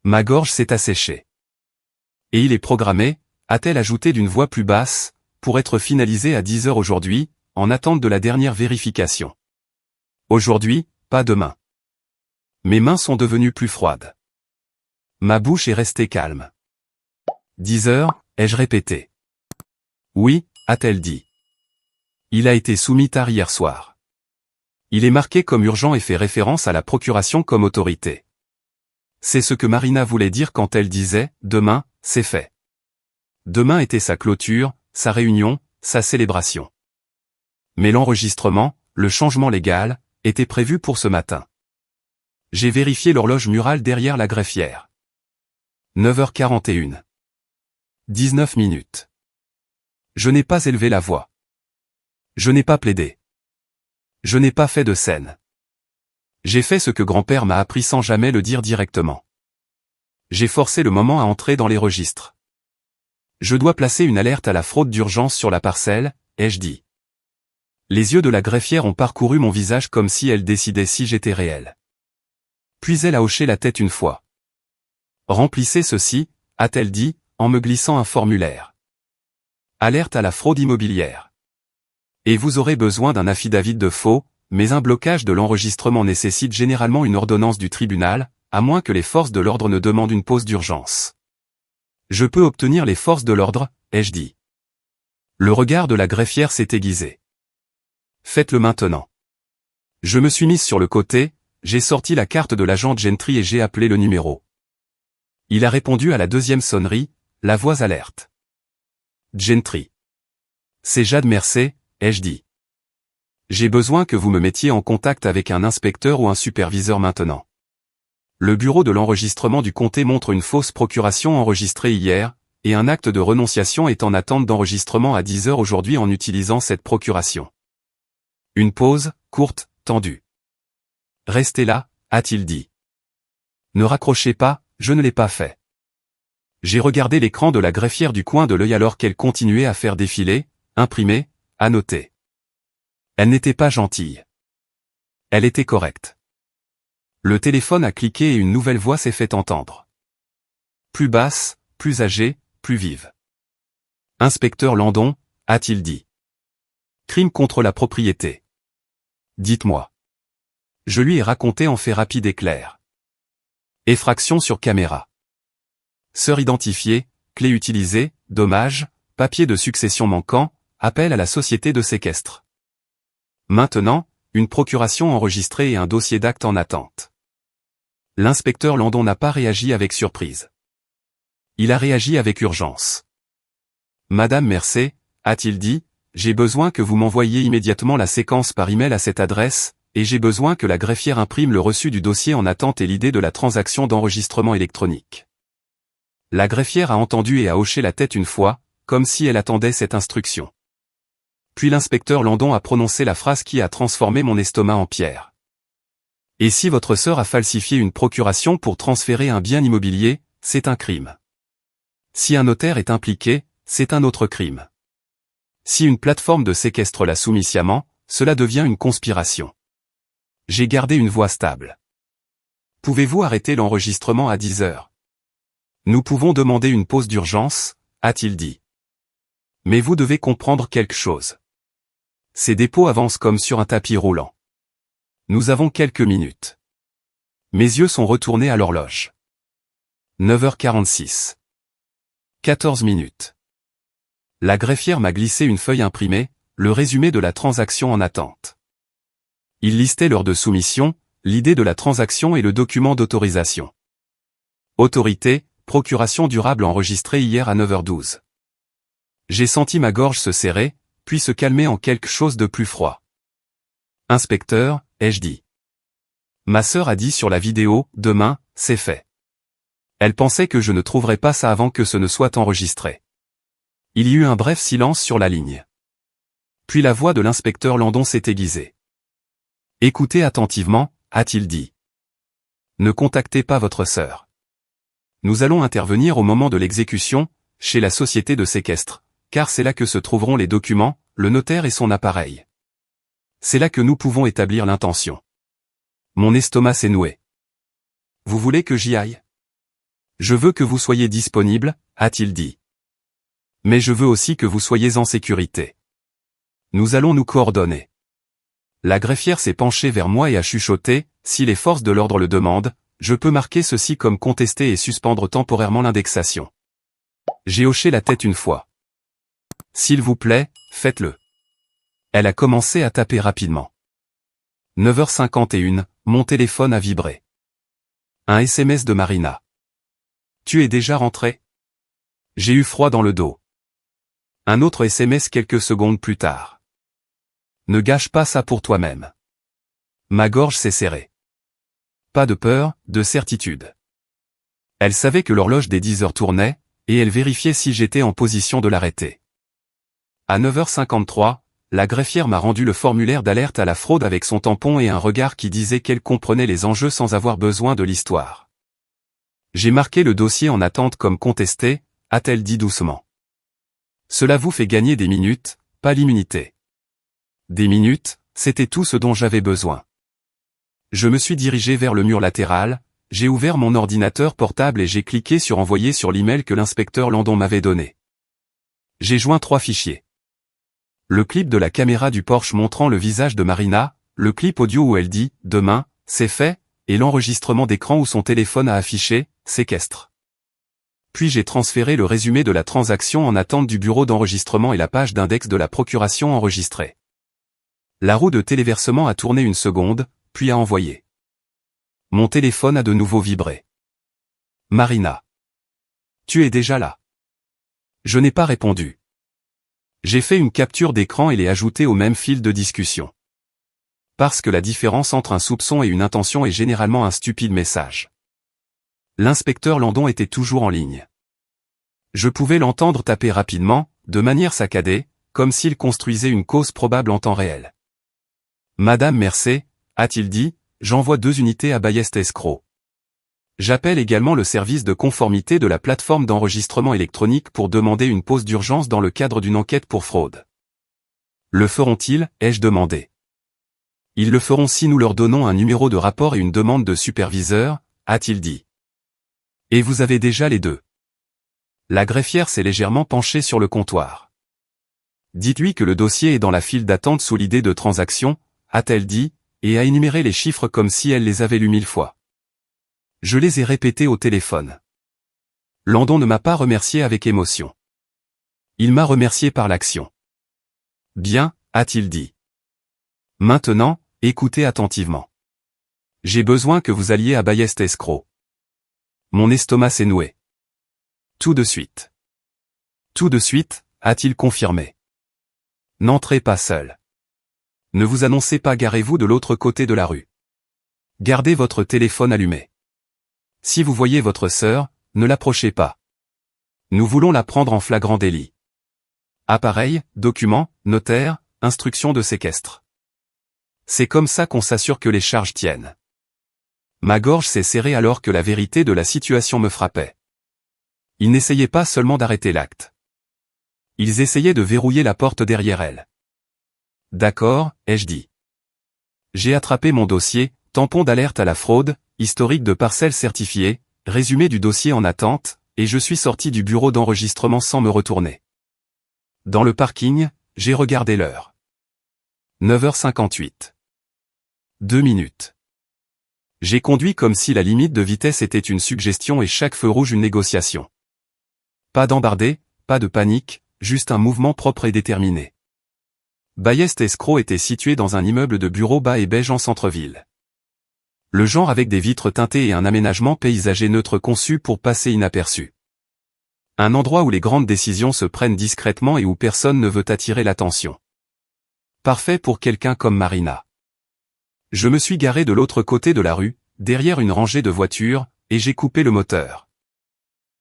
Ma gorge s'est asséchée. Et il est programmé, a-t-elle ajouté d'une voix plus basse, pour être finalisé à 10h aujourd'hui, en attente de la dernière vérification. Aujourd'hui, pas demain. Mes mains sont devenues plus froides. Ma bouche est restée calme. 10 heures, ai-je répété. Oui, a-t-elle dit. Il a été soumis tard hier soir. Il est marqué comme urgent et fait référence à la procuration comme autorité. C'est ce que Marina voulait dire quand elle disait « Demain, c'est fait ». Demain était sa clôture, sa réunion, sa célébration. Mais l'enregistrement, le changement légal, était prévu pour ce matin. J'ai vérifié l'horloge murale derrière la greffière. 9h41. 19 minutes. Je n'ai pas élevé la voix. Je n'ai pas plaidé. Je n'ai pas fait de scène. J'ai fait ce que grand-père m'a appris sans jamais le dire directement. J'ai forcé le moment à entrer dans les registres. Je dois placer une alerte à la fraude d'urgence sur la parcelle, ai-je dit. Les yeux de la greffière ont parcouru mon visage comme si elle décidait si j'étais réel. Puis elle a hoché la tête une fois. Remplissez ceci, a-t-elle dit, en me glissant un formulaire. Alerte à la fraude immobilière. Et vous aurez besoin d'un affidavit de faux, mais un blocage de l'enregistrement nécessite généralement une ordonnance du tribunal, à moins que les forces de l'ordre ne demandent une pause d'urgence. Je peux obtenir les forces de l'ordre, ai-je dit. Le regard de la greffière s'est aiguisé. Faites-le maintenant. Je me suis mise sur le côté, j'ai sorti la carte de l'agent Gentry et j'ai appelé le numéro. Il a répondu à la deuxième sonnerie, la voix alerte. Gentry. C'est Jade Mercé, ai-je dit. J'ai besoin que vous me mettiez en contact avec un inspecteur ou un superviseur maintenant. Le bureau de l'enregistrement du comté montre une fausse procuration enregistrée hier, et un acte de renonciation est en attente d'enregistrement à 10 heures aujourd'hui en utilisant cette procuration. Une pause, courte, tendue. Restez là, a-t-il dit. Ne raccrochez pas, je ne l'ai pas fait. J'ai regardé l'écran de la greffière du coin de l'œil alors qu'elle continuait à faire défiler, imprimer, annoter. Elle n'était pas gentille. Elle était correcte. Le téléphone a cliqué et une nouvelle voix s'est fait entendre. Plus basse, plus âgée, plus vive. Inspecteur Landon, a-t-il dit. Crime contre la propriété. Dites-moi. Je lui ai raconté en fait rapide et clair. Effraction sur caméra. Sœur identifiée, clé utilisée, dommage, papier de succession manquant, appel à la société de séquestre. Maintenant, une procuration enregistrée et un dossier d'acte en attente. L'inspecteur Landon n'a pas réagi avec surprise. Il a réagi avec urgence. Madame Mercé, a-t-il dit, j'ai besoin que vous m'envoyiez immédiatement la séquence par email à cette adresse, et j'ai besoin que la greffière imprime le reçu du dossier en attente et l'idée de la transaction d'enregistrement électronique. La greffière a entendu et a hoché la tête une fois, comme si elle attendait cette instruction. Puis l'inspecteur Landon a prononcé la phrase qui a transformé mon estomac en pierre. Et si votre sœur a falsifié une procuration pour transférer un bien immobilier, c'est un crime. Si un notaire est impliqué, c'est un autre crime. Si une plateforme de séquestre la soumet sciemment, cela devient une conspiration. J'ai gardé une voix stable. Pouvez-vous arrêter l'enregistrement à 10 heures? Nous pouvons demander une pause d'urgence, a-t-il dit. Mais vous devez comprendre quelque chose. Ces dépôts avancent comme sur un tapis roulant. Nous avons quelques minutes. Mes yeux sont retournés à l'horloge. 9h46. 14 minutes. La greffière m'a glissé une feuille imprimée, le résumé de la transaction en attente. Il listait l'heure de soumission, l'idée de la transaction et le document d'autorisation. Autorité, procuration durable enregistrée hier à 9h12. J'ai senti ma gorge se serrer, puis se calmer en quelque chose de plus froid. Inspecteur, ai-je dit. Ma sœur a dit sur la vidéo, demain, c'est fait. Elle pensait que je ne trouverais pas ça avant que ce ne soit enregistré. Il y eut un bref silence sur la ligne. Puis la voix de l'inspecteur Landon s'est aiguisée. Écoutez attentivement, a-t-il dit. Ne contactez pas votre sœur. Nous allons intervenir au moment de l'exécution, chez la société de séquestre, car c'est là que se trouveront les documents, le notaire et son appareil. C'est là que nous pouvons établir l'intention. Mon estomac s'est noué. Vous voulez que j'y aille? Je veux que vous soyez disponible, a-t-il dit. Mais je veux aussi que vous soyez en sécurité. Nous allons nous coordonner. La greffière s'est penchée vers moi et a chuchoté, si les forces de l'ordre le demandent, Je peux marquer ceci comme contesté et suspendre temporairement l'indexation. J'ai hoché la tête une fois. S'il vous plaît, faites-le. Elle a commencé à taper rapidement. 9h51, mon téléphone a vibré. Un SMS de Marina. Tu es déjà rentré? J'ai eu froid dans le dos. Un autre SMS quelques secondes plus tard. Ne gâche pas ça pour toi-même. Ma gorge s'est serrée. Pas de peur, de certitude. Elle savait que l'horloge des 10 heures tournait, et elle vérifiait si j'étais en position de l'arrêter. À 9h53, la greffière m'a rendu le formulaire d'alerte à la fraude avec son tampon et un regard qui disait qu'elle comprenait les enjeux sans avoir besoin de l'histoire. J'ai marqué le dossier en attente comme contesté, a-t-elle dit doucement. Cela vous fait gagner des minutes, pas l'immunité. Des minutes, c'était tout ce dont j'avais besoin. Je me suis dirigé vers le mur latéral, j'ai ouvert mon ordinateur portable et j'ai cliqué sur envoyer sur l'email que l'inspecteur Landon m'avait donné. J'ai joint 3 fichiers. Le clip de la caméra du Porsche montrant le visage de Marina, le clip audio où elle dit « Demain, c'est fait », et l'enregistrement d'écran où son téléphone a affiché « Séquestre ». Puis j'ai transféré le résumé de la transaction en attente du bureau d'enregistrement et la page d'index de la procuration enregistrée. La roue de téléversement a tourné une seconde, puis a envoyé. Mon téléphone a de nouveau vibré. Marina. Tu es déjà là. Je n'ai pas répondu. J'ai fait une capture d'écran et l'ai ajoutée au même fil de discussion. Parce que la différence entre un soupçon et une intention est généralement un stupide message. L'inspecteur Landon était toujours en ligne. Je pouvais l'entendre taper rapidement, de manière saccadée, comme s'il construisait une cause probable en temps réel. Madame Mercé, a-t-il dit, j'envoie 2 unités à Ballest Escroc. J'appelle également le service de conformité de la plateforme d'enregistrement électronique pour demander une pause d'urgence dans le cadre d'une enquête pour fraude. Le feront-ils, ai-je demandé. Ils le feront si nous leur donnons un numéro de rapport et une demande de superviseur, a-t-il dit. Et vous avez déjà les 2. La greffière s'est légèrement penchée sur le comptoir. Dites-lui que le dossier est dans la file d'attente sous l'idée de transaction, a-t-elle dit, et a énuméré les chiffres comme si elle les avait lus 1000 fois. Je les ai répétés au téléphone. Landon ne m'a pas remercié avec émotion. Il m'a remercié par l'action. Bien, a-t-il dit. Maintenant, écoutez attentivement. J'ai besoin que vous alliez à Ballest Escroc. Mon estomac s'est noué. Tout de suite. Tout de suite, a-t-il confirmé. N'entrez pas seul. Ne vous annoncez pas, garez-vous de l'autre côté de la rue. Gardez votre téléphone allumé. Si vous voyez votre sœur, ne l'approchez pas. Nous voulons la prendre en flagrant délit. Appareil, document, notaire, instruction de séquestre. C'est comme ça qu'on s'assure que les charges tiennent. Ma gorge s'est serrée alors que la vérité de la situation me frappait. Ils n'essayaient pas seulement d'arrêter l'acte. Ils essayaient de verrouiller la porte derrière elle. D'accord, ai-je dit. J'ai attrapé mon dossier, tampon d'alerte à la fraude, historique de parcelles certifiées, résumé du dossier en attente, et je suis sorti du bureau d'enregistrement sans me retourner. Dans le parking, j'ai regardé l'heure. 9h58. 2 minutes. J'ai conduit comme si la limite de vitesse était une suggestion et chaque feu rouge une négociation. Pas d'embardé, pas de panique, juste un mouvement propre et déterminé. Ballest Escroc était situé dans un immeuble de bureaux bas et beige en centre-ville. Le genre avec des vitres teintées et un aménagement paysager neutre conçu pour passer inaperçu. Un endroit où les grandes décisions se prennent discrètement et où personne ne veut attirer l'attention. Parfait pour quelqu'un comme Marina. Je me suis garé de l'autre côté de la rue, derrière une rangée de voitures, et j'ai coupé le moteur.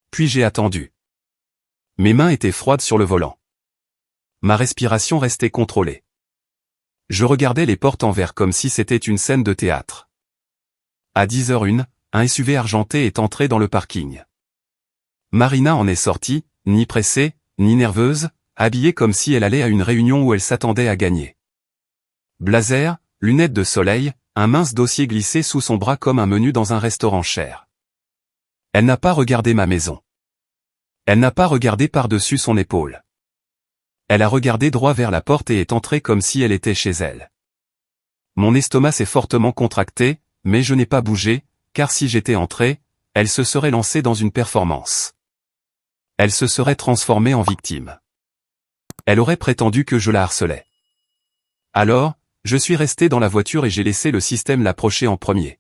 Puis j'ai attendu. Mes mains étaient froides sur le volant. Ma respiration restait contrôlée. Je regardais les portes en verre comme si c'était une scène de théâtre. À 10h01, un SUV argenté est entré dans le parking. Marina en est sortie, ni pressée, ni nerveuse, habillée comme si elle allait à une réunion où elle s'attendait à gagner. Blazer, lunettes de soleil, un mince dossier glissé sous son bras comme un menu dans un restaurant cher. Elle n'a pas regardé ma maison. Elle n'a pas regardé par-dessus son épaule. Elle a regardé droit vers la porte et est entrée comme si elle était chez elle. Mon estomac s'est fortement contracté, mais je n'ai pas bougé, car si j'étais entré, elle se serait lancée dans une performance. Elle se serait transformée en victime. Elle aurait prétendu que je la harcelais. Alors, je suis resté dans la voiture et j'ai laissé le système l'approcher en premier.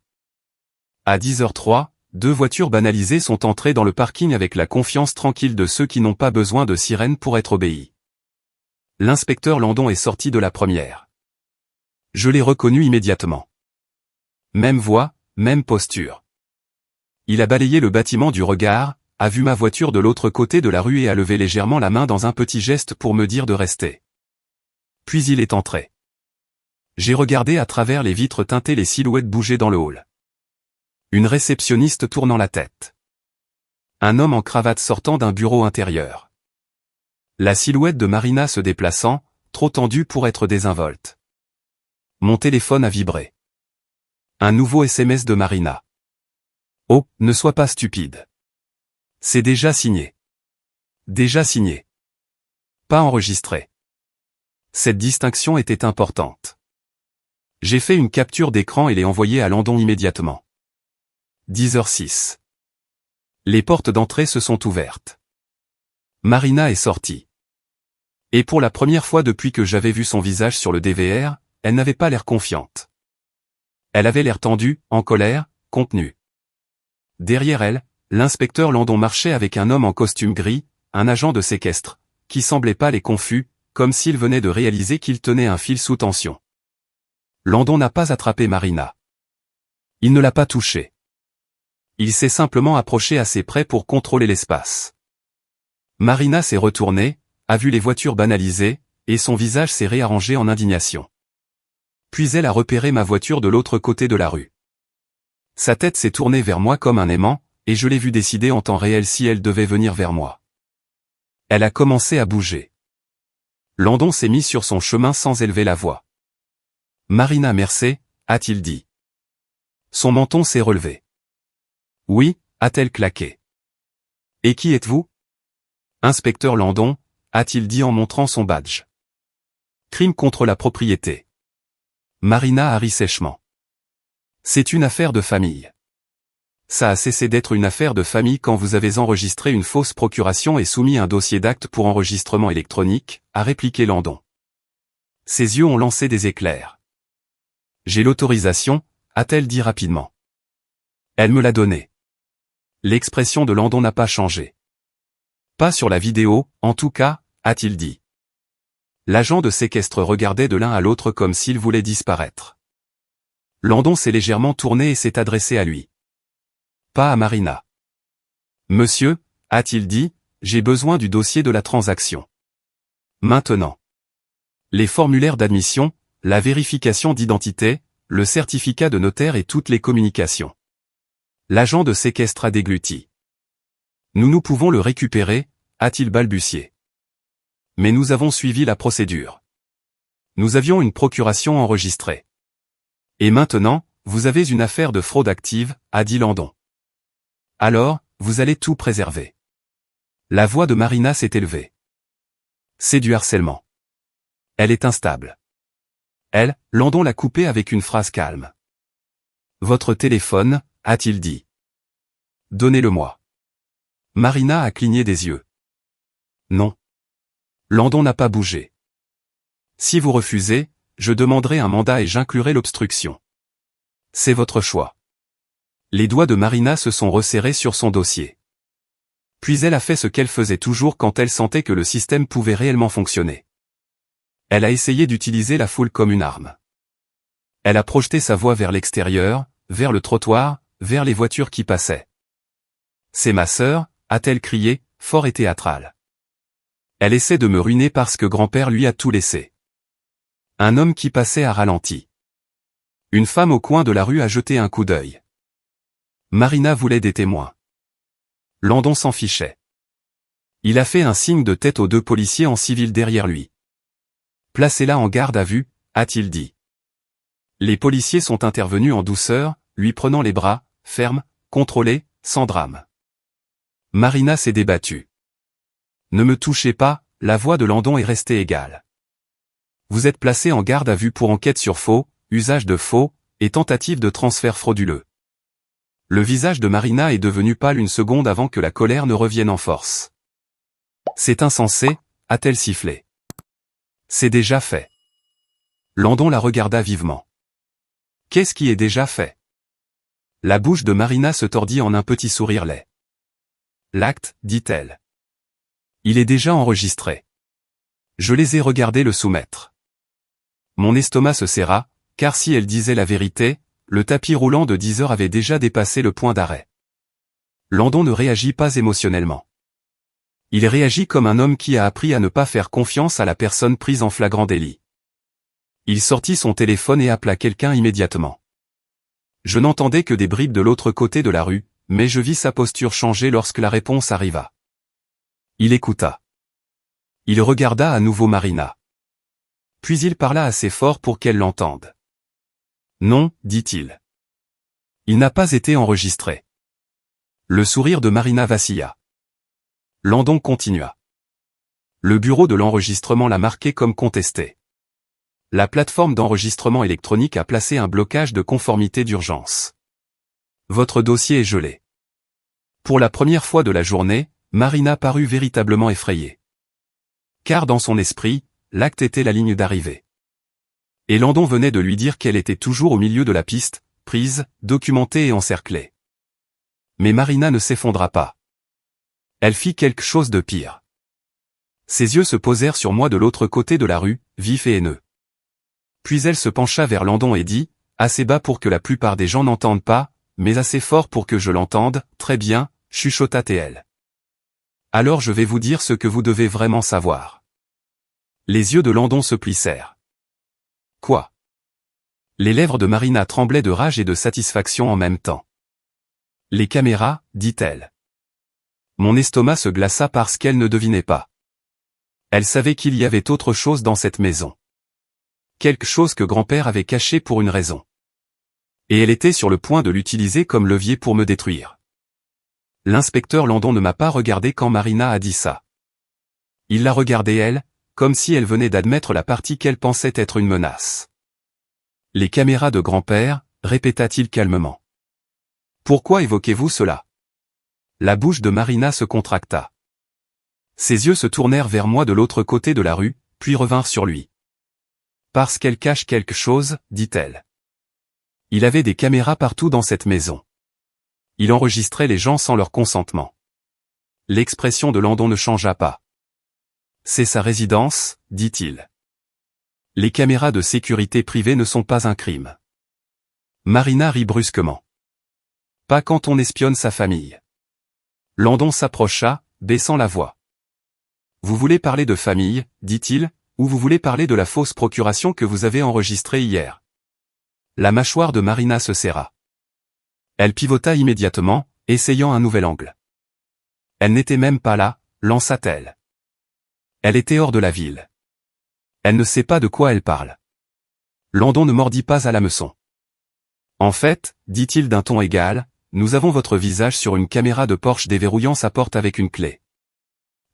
À 10h03, 2 voitures banalisées sont entrées dans le parking avec la confiance tranquille de ceux qui n'ont pas besoin de sirène pour être obéis. L'inspecteur Landon est sorti de la première. Je l'ai reconnu immédiatement. Même voix, même posture. Il a balayé le bâtiment du regard, a vu ma voiture de l'autre côté de la rue et a levé légèrement la main dans un petit geste pour me dire de rester. Puis il est entré. J'ai regardé à travers les vitres teintées les silhouettes bouger dans le hall. Une réceptionniste tournant la tête. Un homme en cravate sortant d'un bureau intérieur. La silhouette de Marina se déplaçant, trop tendue pour être désinvolte. Mon téléphone a vibré. Un nouveau SMS de Marina. Oh, ne sois pas stupide. C'est déjà signé. Déjà signé. Pas enregistré. Cette distinction était importante. J'ai fait une capture d'écran et l'ai envoyée à Landon immédiatement. 10h06. Les portes d'entrée se sont ouvertes. Marina est sortie. Et pour la première fois depuis que j'avais vu son visage sur le DVR, elle n'avait pas l'air confiante. Elle avait l'air tendue, en colère, contenue. Derrière elle, l'inspecteur Landon marchait avec un homme en costume gris, un agent de séquestre, qui semblait pâle et confus, comme s'il venait de réaliser qu'il tenait un fil sous tension. Landon n'a pas attrapé Marina. Il ne l'a pas touchée. Il s'est simplement approché assez près pour contrôler l'espace. Marina s'est retournée, a vu les voitures banalisées, et son visage s'est réarrangé en indignation. Puis elle a repéré ma voiture de l'autre côté de la rue. Sa tête s'est tournée vers moi comme un aimant, et je l'ai vue décider en temps réel si elle devait venir vers moi. Elle a commencé à bouger. Landon s'est mis sur son chemin sans élever la voix. « Marina Mercé », a-t-il dit. Son menton s'est relevé. « Oui », a-t-elle claqué. « Et qui êtes-vous » ? Inspecteur Landon, a-t-il dit en montrant son badge. Crime contre la propriété. Marina a ri sèchement. C'est une affaire de famille. Ça a cessé d'être une affaire de famille quand vous avez enregistré une fausse procuration et soumis un dossier d'acte pour enregistrement électronique, a répliqué Landon. Ses yeux ont lancé des éclairs. J'ai l'autorisation, a-t-elle dit rapidement. Elle me l'a donnée. L'expression de Landon n'a pas changé. Pas sur la vidéo, en tout cas, a-t-il dit. L'agent de séquestre regardait de l'un à l'autre comme s'il voulait disparaître. Landon s'est légèrement tourné et s'est adressé à lui. Pas à Marina. Monsieur, a-t-il dit, j'ai besoin du dossier de la transaction. Maintenant. Les formulaires d'admission, la vérification d'identité, le certificat de notaire et toutes les communications. L'agent de séquestre a dégluti. Nous pouvons le récupérer, a-t-il balbutié. Mais nous avons suivi la procédure. Nous avions une procuration enregistrée. Et maintenant, vous avez une affaire de fraude active, a dit Landon. Alors, vous allez tout préserver. La voix de Marina s'est élevée. C'est du harcèlement. Elle est instable. Elle, Landon l'a coupée avec une phrase calme. Votre téléphone, a-t-il dit. Donnez-le-moi. Marina a cligné des yeux. Non. Landon n'a pas bougé. Si vous refusez, je demanderai un mandat et j'inclurai l'obstruction. C'est votre choix. Les doigts de Marina se sont resserrés sur son dossier. Puis elle a fait ce qu'elle faisait toujours quand elle sentait que le système pouvait réellement fonctionner. Elle a essayé d'utiliser la foule comme une arme. Elle a projeté sa voix vers l'extérieur, vers le trottoir, vers les voitures qui passaient. C'est ma sœur, a-t-elle crié, fort et théâtrale. Elle essaie de me ruiner parce que grand-père lui a tout laissé. Un homme qui passait a ralenti. Une femme au coin de la rue a jeté un coup d'œil. Marina voulait des témoins. Landon s'en fichait. Il a fait un signe de tête aux 2 policiers en civil derrière lui. Placez-la en garde à vue, a-t-il dit. Les policiers sont intervenus en douceur, lui prenant les bras, fermes, contrôlés, sans drame. Marina s'est débattue. Ne me touchez pas, la voix de Landon est restée égale. Vous êtes placé en garde à vue pour enquête sur faux, usage de faux, et tentative de transfert frauduleux. Le visage de Marina est devenu pâle une seconde avant que la colère ne revienne en force. C'est insensé, a-t-elle sifflé. C'est déjà fait. Landon la regarda vivement. Qu'est-ce qui est déjà fait? La bouche de Marina se tordit en un petit sourire laid. L'acte, dit-elle. Il est déjà enregistré. Je les ai regardés le soumettre. Mon estomac se serra, car si elle disait la vérité, le tapis roulant de 10 heures avait déjà dépassé le point d'arrêt. Landon ne réagit pas émotionnellement. Il réagit comme un homme qui a appris à ne pas faire confiance à la personne prise en flagrant délit. Il sortit son téléphone et appela quelqu'un immédiatement. Je n'entendais que des bribes de l'autre côté de la rue, mais je vis sa posture changer lorsque la réponse arriva. Il écouta. Il regarda à nouveau Marina. Puis il parla assez fort pour qu'elle l'entende. Non, dit-il. Il n'a pas été enregistré. Le sourire de Marina vacilla. Landon continua. Le bureau de l'enregistrement l'a marqué comme contesté. La plateforme d'enregistrement électronique a placé un blocage de conformité d'urgence. Votre dossier est gelé. Pour la première fois de la journée, Marina parut véritablement effrayée. Car dans son esprit, l'acte était la ligne d'arrivée. Et Landon venait de lui dire qu'elle était toujours au milieu de la piste, prise, documentée et encerclée. Mais Marina ne s'effondra pas. Elle fit quelque chose de pire. Ses yeux se posèrent sur moi de l'autre côté de la rue, vifs et haineux. Puis elle se pencha vers Landon et dit, assez bas pour que la plupart des gens n'entendent pas, mais assez fort pour que je l'entende, très bien, chuchota-t-elle. Alors je vais vous dire ce que vous devez vraiment savoir. Les yeux de Landon se plissèrent. Quoi? Les lèvres de Marina tremblaient de rage et de satisfaction en même temps. Les caméras, dit-elle. Mon estomac se glaça parce qu'elle ne devinait pas. Elle savait qu'il y avait autre chose dans cette maison. Quelque chose que grand-père avait caché pour une raison. Et elle était sur le point de l'utiliser comme levier pour me détruire. L'inspecteur Landon ne m'a pas regardé quand Marina a dit ça. Il la regardait elle, comme si elle venait d'admettre la partie qu'elle pensait être une menace. Les caméras de grand-père, répéta-t-il calmement. Pourquoi évoquez-vous cela? La bouche de Marina se contracta. Ses yeux se tournèrent vers moi de l'autre côté de la rue, puis revinrent sur lui. Parce qu'elle cache quelque chose, dit-elle. Il avait des caméras partout dans cette maison. Il enregistrait les gens sans leur consentement. L'expression de Landon ne changea pas. C'est sa résidence, dit-il. Les caméras de sécurité privée ne sont pas un crime. Marina rit brusquement. Pas quand on espionne sa famille. Landon s'approcha, baissant la voix. Vous voulez parler de famille, dit-il, ou vous voulez parler de la fausse procuration que vous avez enregistrée hier? La mâchoire de Marina se serra. Elle pivota immédiatement, essayant un nouvel angle. Elle n'était même pas là, lança-t-elle. Elle était hors de la ville. Elle ne sait pas de quoi elle parle. Landon ne mordit pas à l'hameçon. En fait, dit-il d'un ton égal, nous avons votre visage sur une caméra de Porsche déverrouillant sa porte avec une clé.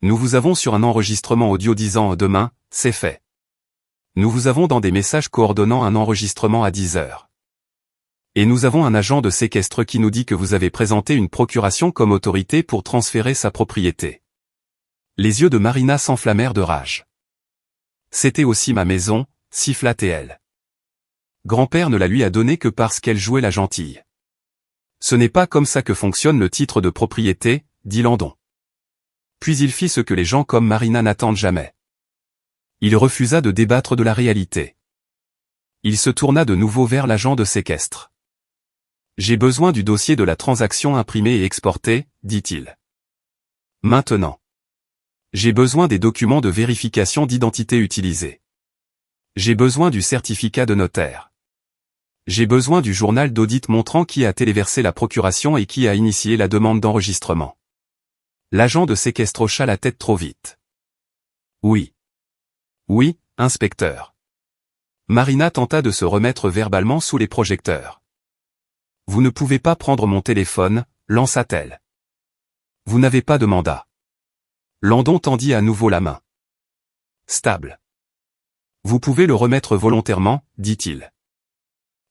Nous vous avons sur un enregistrement audio disant demain, c'est fait. Nous vous avons dans des messages coordonnant un enregistrement à 10 heures. Et nous avons un agent de séquestre qui nous dit que vous avez présenté une procuration comme autorité pour transférer sa propriété. Les yeux de Marina s'enflammèrent de rage. C'était aussi ma maison, siffla-t-elle. Grand-père ne la lui a donnée que parce qu'elle jouait la gentille. Ce n'est pas comme ça que fonctionne le titre de propriété, dit Landon. Puis il fit ce que les gens comme Marina n'attendent jamais. Il refusa de débattre de la réalité. Il se tourna de nouveau vers l'agent de séquestre. J'ai besoin du dossier de la transaction imprimée et exportée, dit-il. Maintenant. J'ai besoin des documents de vérification d'identité utilisés. J'ai besoin du certificat de notaire. J'ai besoin du journal d'audit montrant qui a téléversé la procuration et qui a initié la demande d'enregistrement. L'agent de séquestre hocha la tête trop vite. Oui. Oui, inspecteur. Marina tenta de se remettre verbalement sous les projecteurs. Vous ne pouvez pas prendre mon téléphone, lança-t-elle. Vous n'avez pas de mandat. Landon tendit à nouveau la main. Stable. Vous pouvez le remettre volontairement, dit-il.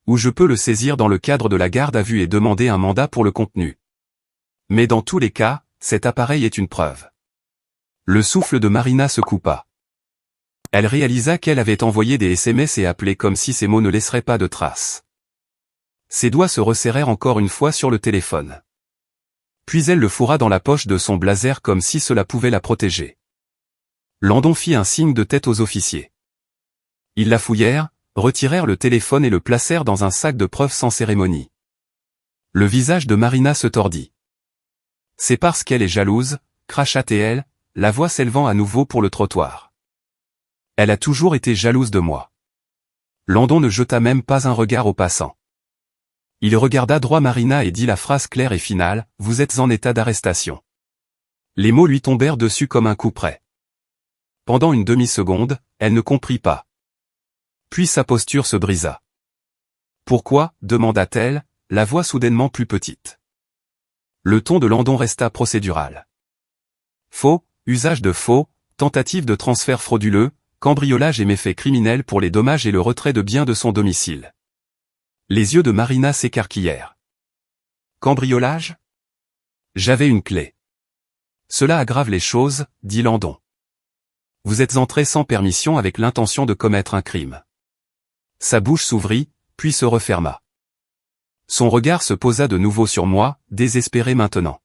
Ou je peux le saisir dans le cadre de la garde à vue et demander un mandat pour le contenu. Mais dans tous les cas, cet appareil est une preuve. Le souffle de Marina se coupa. Elle réalisa qu'elle avait envoyé des SMS et appelé comme si ces mots ne laisseraient pas de traces. Ses doigts se resserrèrent encore une fois sur le téléphone. Puis elle le fourra dans la poche de son blazer comme si cela pouvait la protéger. Landon fit un signe de tête aux officiers. Ils la fouillèrent, retirèrent le téléphone et le placèrent dans un sac de preuves sans cérémonie. Le visage de Marina se tordit. C'est parce qu'elle est jalouse, cracha-t-elle, la voix s'élevant à nouveau pour le trottoir. Elle a toujours été jalouse de moi. Landon ne jeta même pas un regard aux passants. Il regarda droit Marina et dit la phrase claire et finale, « Vous êtes en état d'arrestation ». Les mots lui tombèrent dessus comme un coup près. Pendant une demi-seconde, elle ne comprit pas. Puis sa posture se brisa. « Pourquoi » demanda-t-elle, la voix soudainement plus petite. Le ton de Landon resta procédural. Faux, usage de faux, tentative de transfert frauduleux, cambriolage et méfaits criminels pour les dommages et le retrait de biens de son domicile. Les yeux de Marina s'écarquillèrent. Cambriolage ? J'avais une clé. Cela aggrave les choses, dit Landon. Vous êtes entré sans permission avec l'intention de commettre un crime. Sa bouche s'ouvrit, puis se referma. Son regard se posa de nouveau sur moi, désespéré maintenant.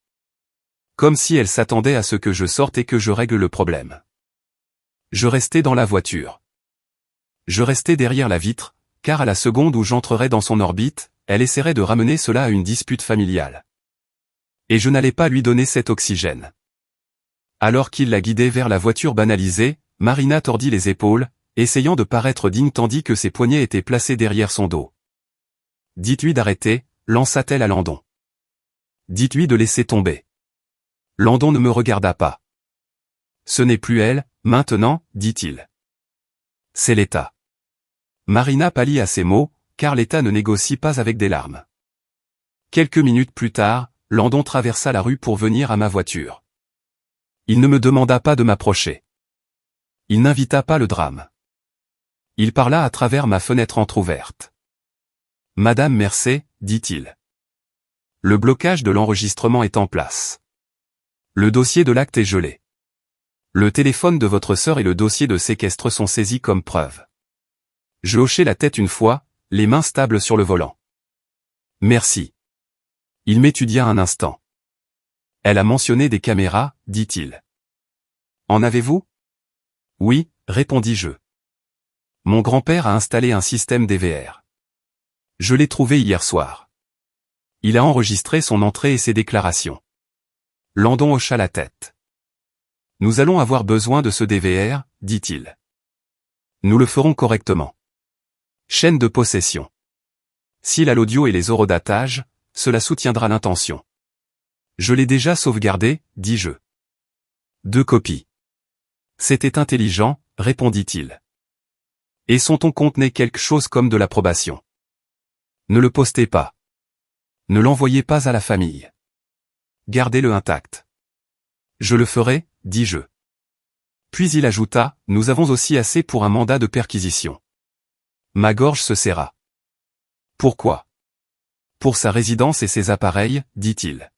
Comme si elle s'attendait à ce que je sorte et que je règle le problème. Je restai dans la voiture. Je restai derrière la vitre, car à la seconde où j'entrerais dans son orbite, elle essaierait de ramener cela à une dispute familiale. Et je n'allais pas lui donner cet oxygène. Alors qu'il la guidait vers la voiture banalisée, Marina tordit les épaules, essayant de paraître digne tandis que ses poignets étaient placés derrière son dos. « Dites-lui d'arrêter » lança-t-elle à Landon. « Dites-lui de laisser tomber. » Landon ne me regarda pas. « Ce n'est plus elle, maintenant, dit-il. C'est l'État. » Marina pâlit à ces mots, car l'État ne négocie pas avec des larmes. Quelques minutes plus tard, Landon traversa la rue pour venir à ma voiture. Il ne me demanda pas de m'approcher. Il n'invita pas le drame. Il parla à travers ma fenêtre entr'ouverte. « Madame Mercé, dit-il. Le blocage de l'enregistrement est en place. Le dossier de l'acte est gelé. Le téléphone de votre sœur et le dossier de séquestre sont saisis comme preuve. » Je hochai la tête une fois, les mains stables sur le volant. « Merci. » Il m'étudia un instant. « Elle a mentionné des caméras, dit-il. En avez-vous ? » Oui, répondis-je. Mon grand-père a installé un système DVR. Je l'ai trouvé hier soir. Il a enregistré son entrée et ses déclarations. Landon hocha la tête. Nous allons avoir besoin de ce DVR, dit-il. Nous le ferons correctement. Chaîne de possession. S'il a l'audio et les horodatages, cela soutiendra l'intention. Je l'ai déjà sauvegardé, dis-je. 2 copies. C'était intelligent, répondit-il. Et son ton contenait quelque chose comme de l'approbation. Ne le postez pas. Ne l'envoyez pas à la famille. Gardez-le intact. Je le ferai, dis-je. Puis il ajouta, nous avons aussi assez pour un mandat de perquisition. Ma gorge se serra. Pourquoi ? Pour sa résidence et ses appareils, dit-il.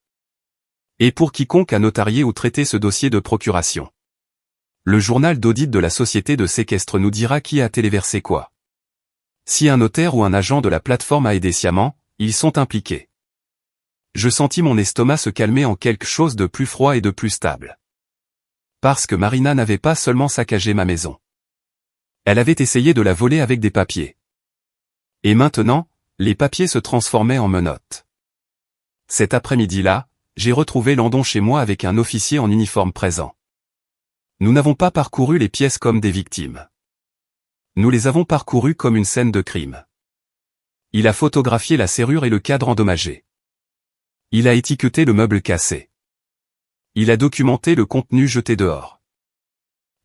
Et pour quiconque a notarié ou traité ce dossier de procuration. Le journal d'audit de la société de séquestre nous dira qui a téléversé quoi. Si un notaire ou un agent de la plateforme a aidé sciemment, ils sont impliqués. Je sentis mon estomac se calmer en quelque chose de plus froid et de plus stable. Parce que Marina n'avait pas seulement saccagé ma maison. Elle avait essayé de la voler avec des papiers. Et maintenant, les papiers se transformaient en menottes. Cet après-midi-là, j'ai retrouvé Landon chez moi avec un officier en uniforme présent. Nous n'avons pas parcouru les pièces comme des victimes. Nous les avons parcourues comme une scène de crime. Il a photographié la serrure et le cadre endommagé. Il a étiqueté le meuble cassé. Il a documenté le contenu jeté dehors.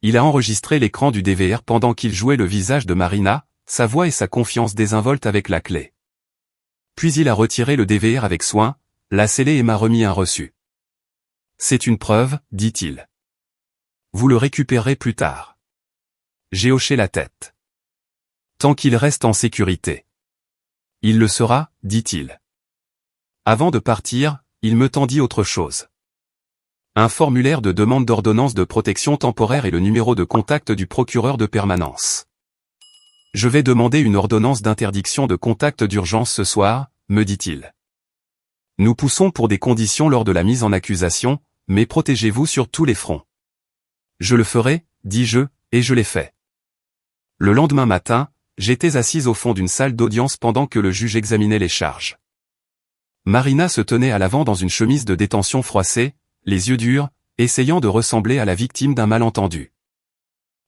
Il a enregistré l'écran du DVR pendant qu'il jouait le visage de Marina, sa voix et sa confiance désinvolte avec la clé. Puis il a retiré le DVR avec soin, l'a scellé et m'a remis un reçu. C'est une preuve, dit-il. Vous le récupérerez plus tard. J'ai hoché la tête. Tant qu'il reste en sécurité. Il le sera, dit-il. Avant de partir, il me tendit autre chose. Un formulaire de demande d'ordonnance de protection temporaire et le numéro de contact du procureur de permanence. Je vais demander une ordonnance d'interdiction de contact d'urgence ce soir, me dit-il. Nous poussons pour des conditions lors de la mise en accusation, mais protégez-vous sur tous les fronts. Je le ferai, dis-je, et je l'ai fait. Le lendemain matin, j'étais assise au fond d'une salle d'audience pendant que le juge examinait les charges. Marina se tenait à l'avant dans une chemise de détention froissée, les yeux durs, essayant de ressembler à la victime d'un malentendu.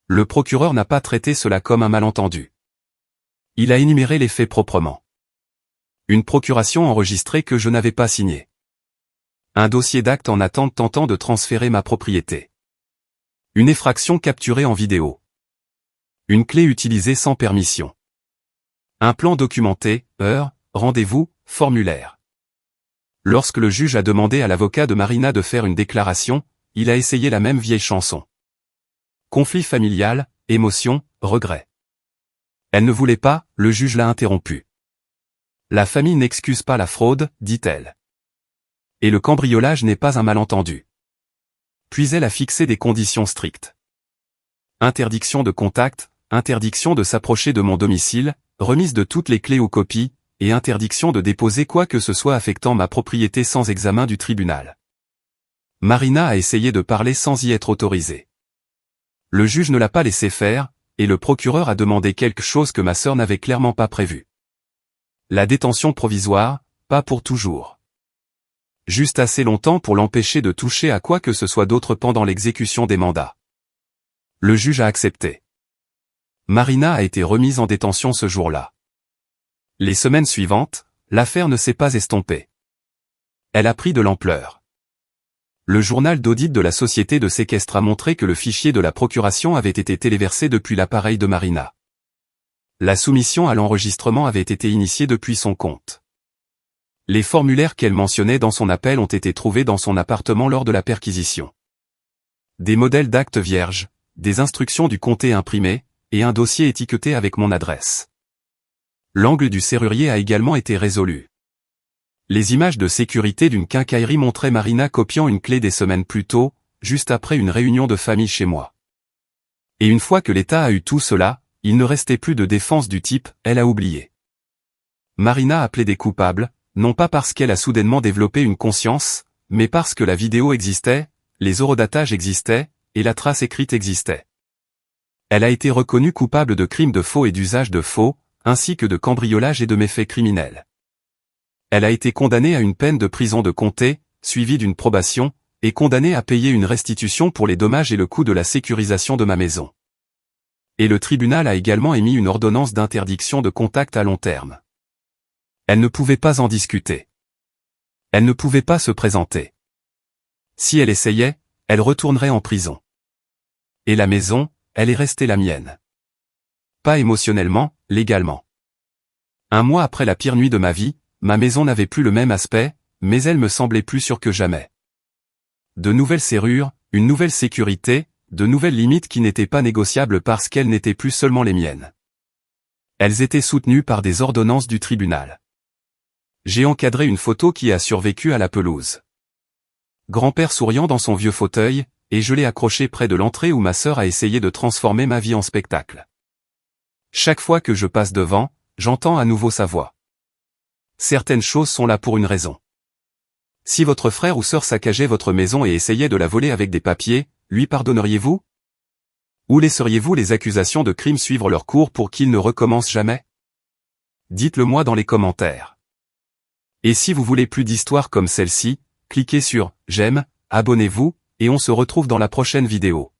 Le procureur n'a pas traité cela comme un malentendu. Il a énuméré les faits proprement. Une procuration enregistrée que je n'avais pas signée. Un dossier d'acte en attente tentant de transférer ma propriété. Une effraction capturée en vidéo. Une clé utilisée sans permission. Un plan documenté, heure, rendez-vous, formulaire. Lorsque le juge a demandé à l'avocat de Marina de faire une déclaration, il a essayé la même vieille chanson. Conflit familial, émotion, regret. Elle ne voulait pas, le juge l'a interrompu. La famille n'excuse pas la fraude, dit-elle. Et le cambriolage n'est pas un malentendu. Puis elle a fixé des conditions strictes. Interdiction de contact, interdiction de s'approcher de mon domicile, remise de toutes les clés ou copies, et interdiction de déposer quoi que ce soit affectant ma propriété sans examen du tribunal. Marina a essayé de parler sans y être autorisée. Le juge ne l'a pas laissé faire, et le procureur a demandé quelque chose que ma sœur n'avait clairement pas prévu. La détention provisoire, pas pour toujours. Juste assez longtemps pour l'empêcher de toucher à quoi que ce soit d'autre pendant l'exécution des mandats. Le juge a accepté. Marina a été remise en détention ce jour-là. Les semaines suivantes, l'affaire ne s'est pas estompée. Elle a pris de l'ampleur. Le journal d'audit de la société de séquestre a montré que le fichier de la procuration avait été téléversé depuis l'appareil de Marina. La soumission à l'enregistrement avait été initiée depuis son compte. Les formulaires qu'elle mentionnait dans son appel ont été trouvés dans son appartement lors de la perquisition. Des modèles d'actes vierges, des instructions du comté imprimées, et un dossier étiqueté avec mon adresse. L'angle du serrurier a également été résolu. Les images de sécurité d'une quincaillerie montraient Marina copiant une clé des semaines plus tôt, juste après une réunion de famille chez moi. Et une fois que l'État a eu tout cela, il ne restait plus de défense du type « elle a oublié ». Marina a plaidé coupable, non pas parce qu'elle a soudainement développé une conscience, mais parce que la vidéo existait, les horodatages existaient, et la trace écrite existait. Elle a été reconnue coupable de crimes de faux et d'usage de faux, ainsi que de cambriolage et de méfaits criminels. Elle a été condamnée à une peine de prison de comté, suivie d'une probation, et condamnée à payer une restitution pour les dommages et le coût de la sécurisation de ma maison. Et le tribunal a également émis une ordonnance d'interdiction de contact à long terme. Elle ne pouvait pas en discuter. Elle ne pouvait pas se présenter. Si elle essayait, elle retournerait en prison. Et la maison, elle est restée la mienne. Pas émotionnellement, légalement. Un mois après la pire nuit de ma vie, ma maison n'avait plus le même aspect, mais elle me semblait plus sûre que jamais. De nouvelles serrures, une nouvelle sécurité, de nouvelles limites qui n'étaient pas négociables parce qu'elles n'étaient plus seulement les miennes. Elles étaient soutenues par des ordonnances du tribunal. J'ai encadré une photo qui a survécu à la pelouse. Grand-père souriant dans son vieux fauteuil, et je l'ai accroché près de l'entrée où ma sœur a essayé de transformer ma vie en spectacle. Chaque fois que je passe devant, j'entends à nouveau sa voix. Certaines choses sont là pour une raison. Si votre frère ou sœur saccageait votre maison et essayait de la voler avec des papiers, lui pardonneriez-vous? Ou laisseriez-vous les accusations de crime suivre leur cours pour qu'ils ne recommencent jamais? Dites-le moi dans les commentaires. Et si vous voulez plus d'histoires comme celle-ci, cliquez sur « J'aime », abonnez-vous, et on se retrouve dans la prochaine vidéo.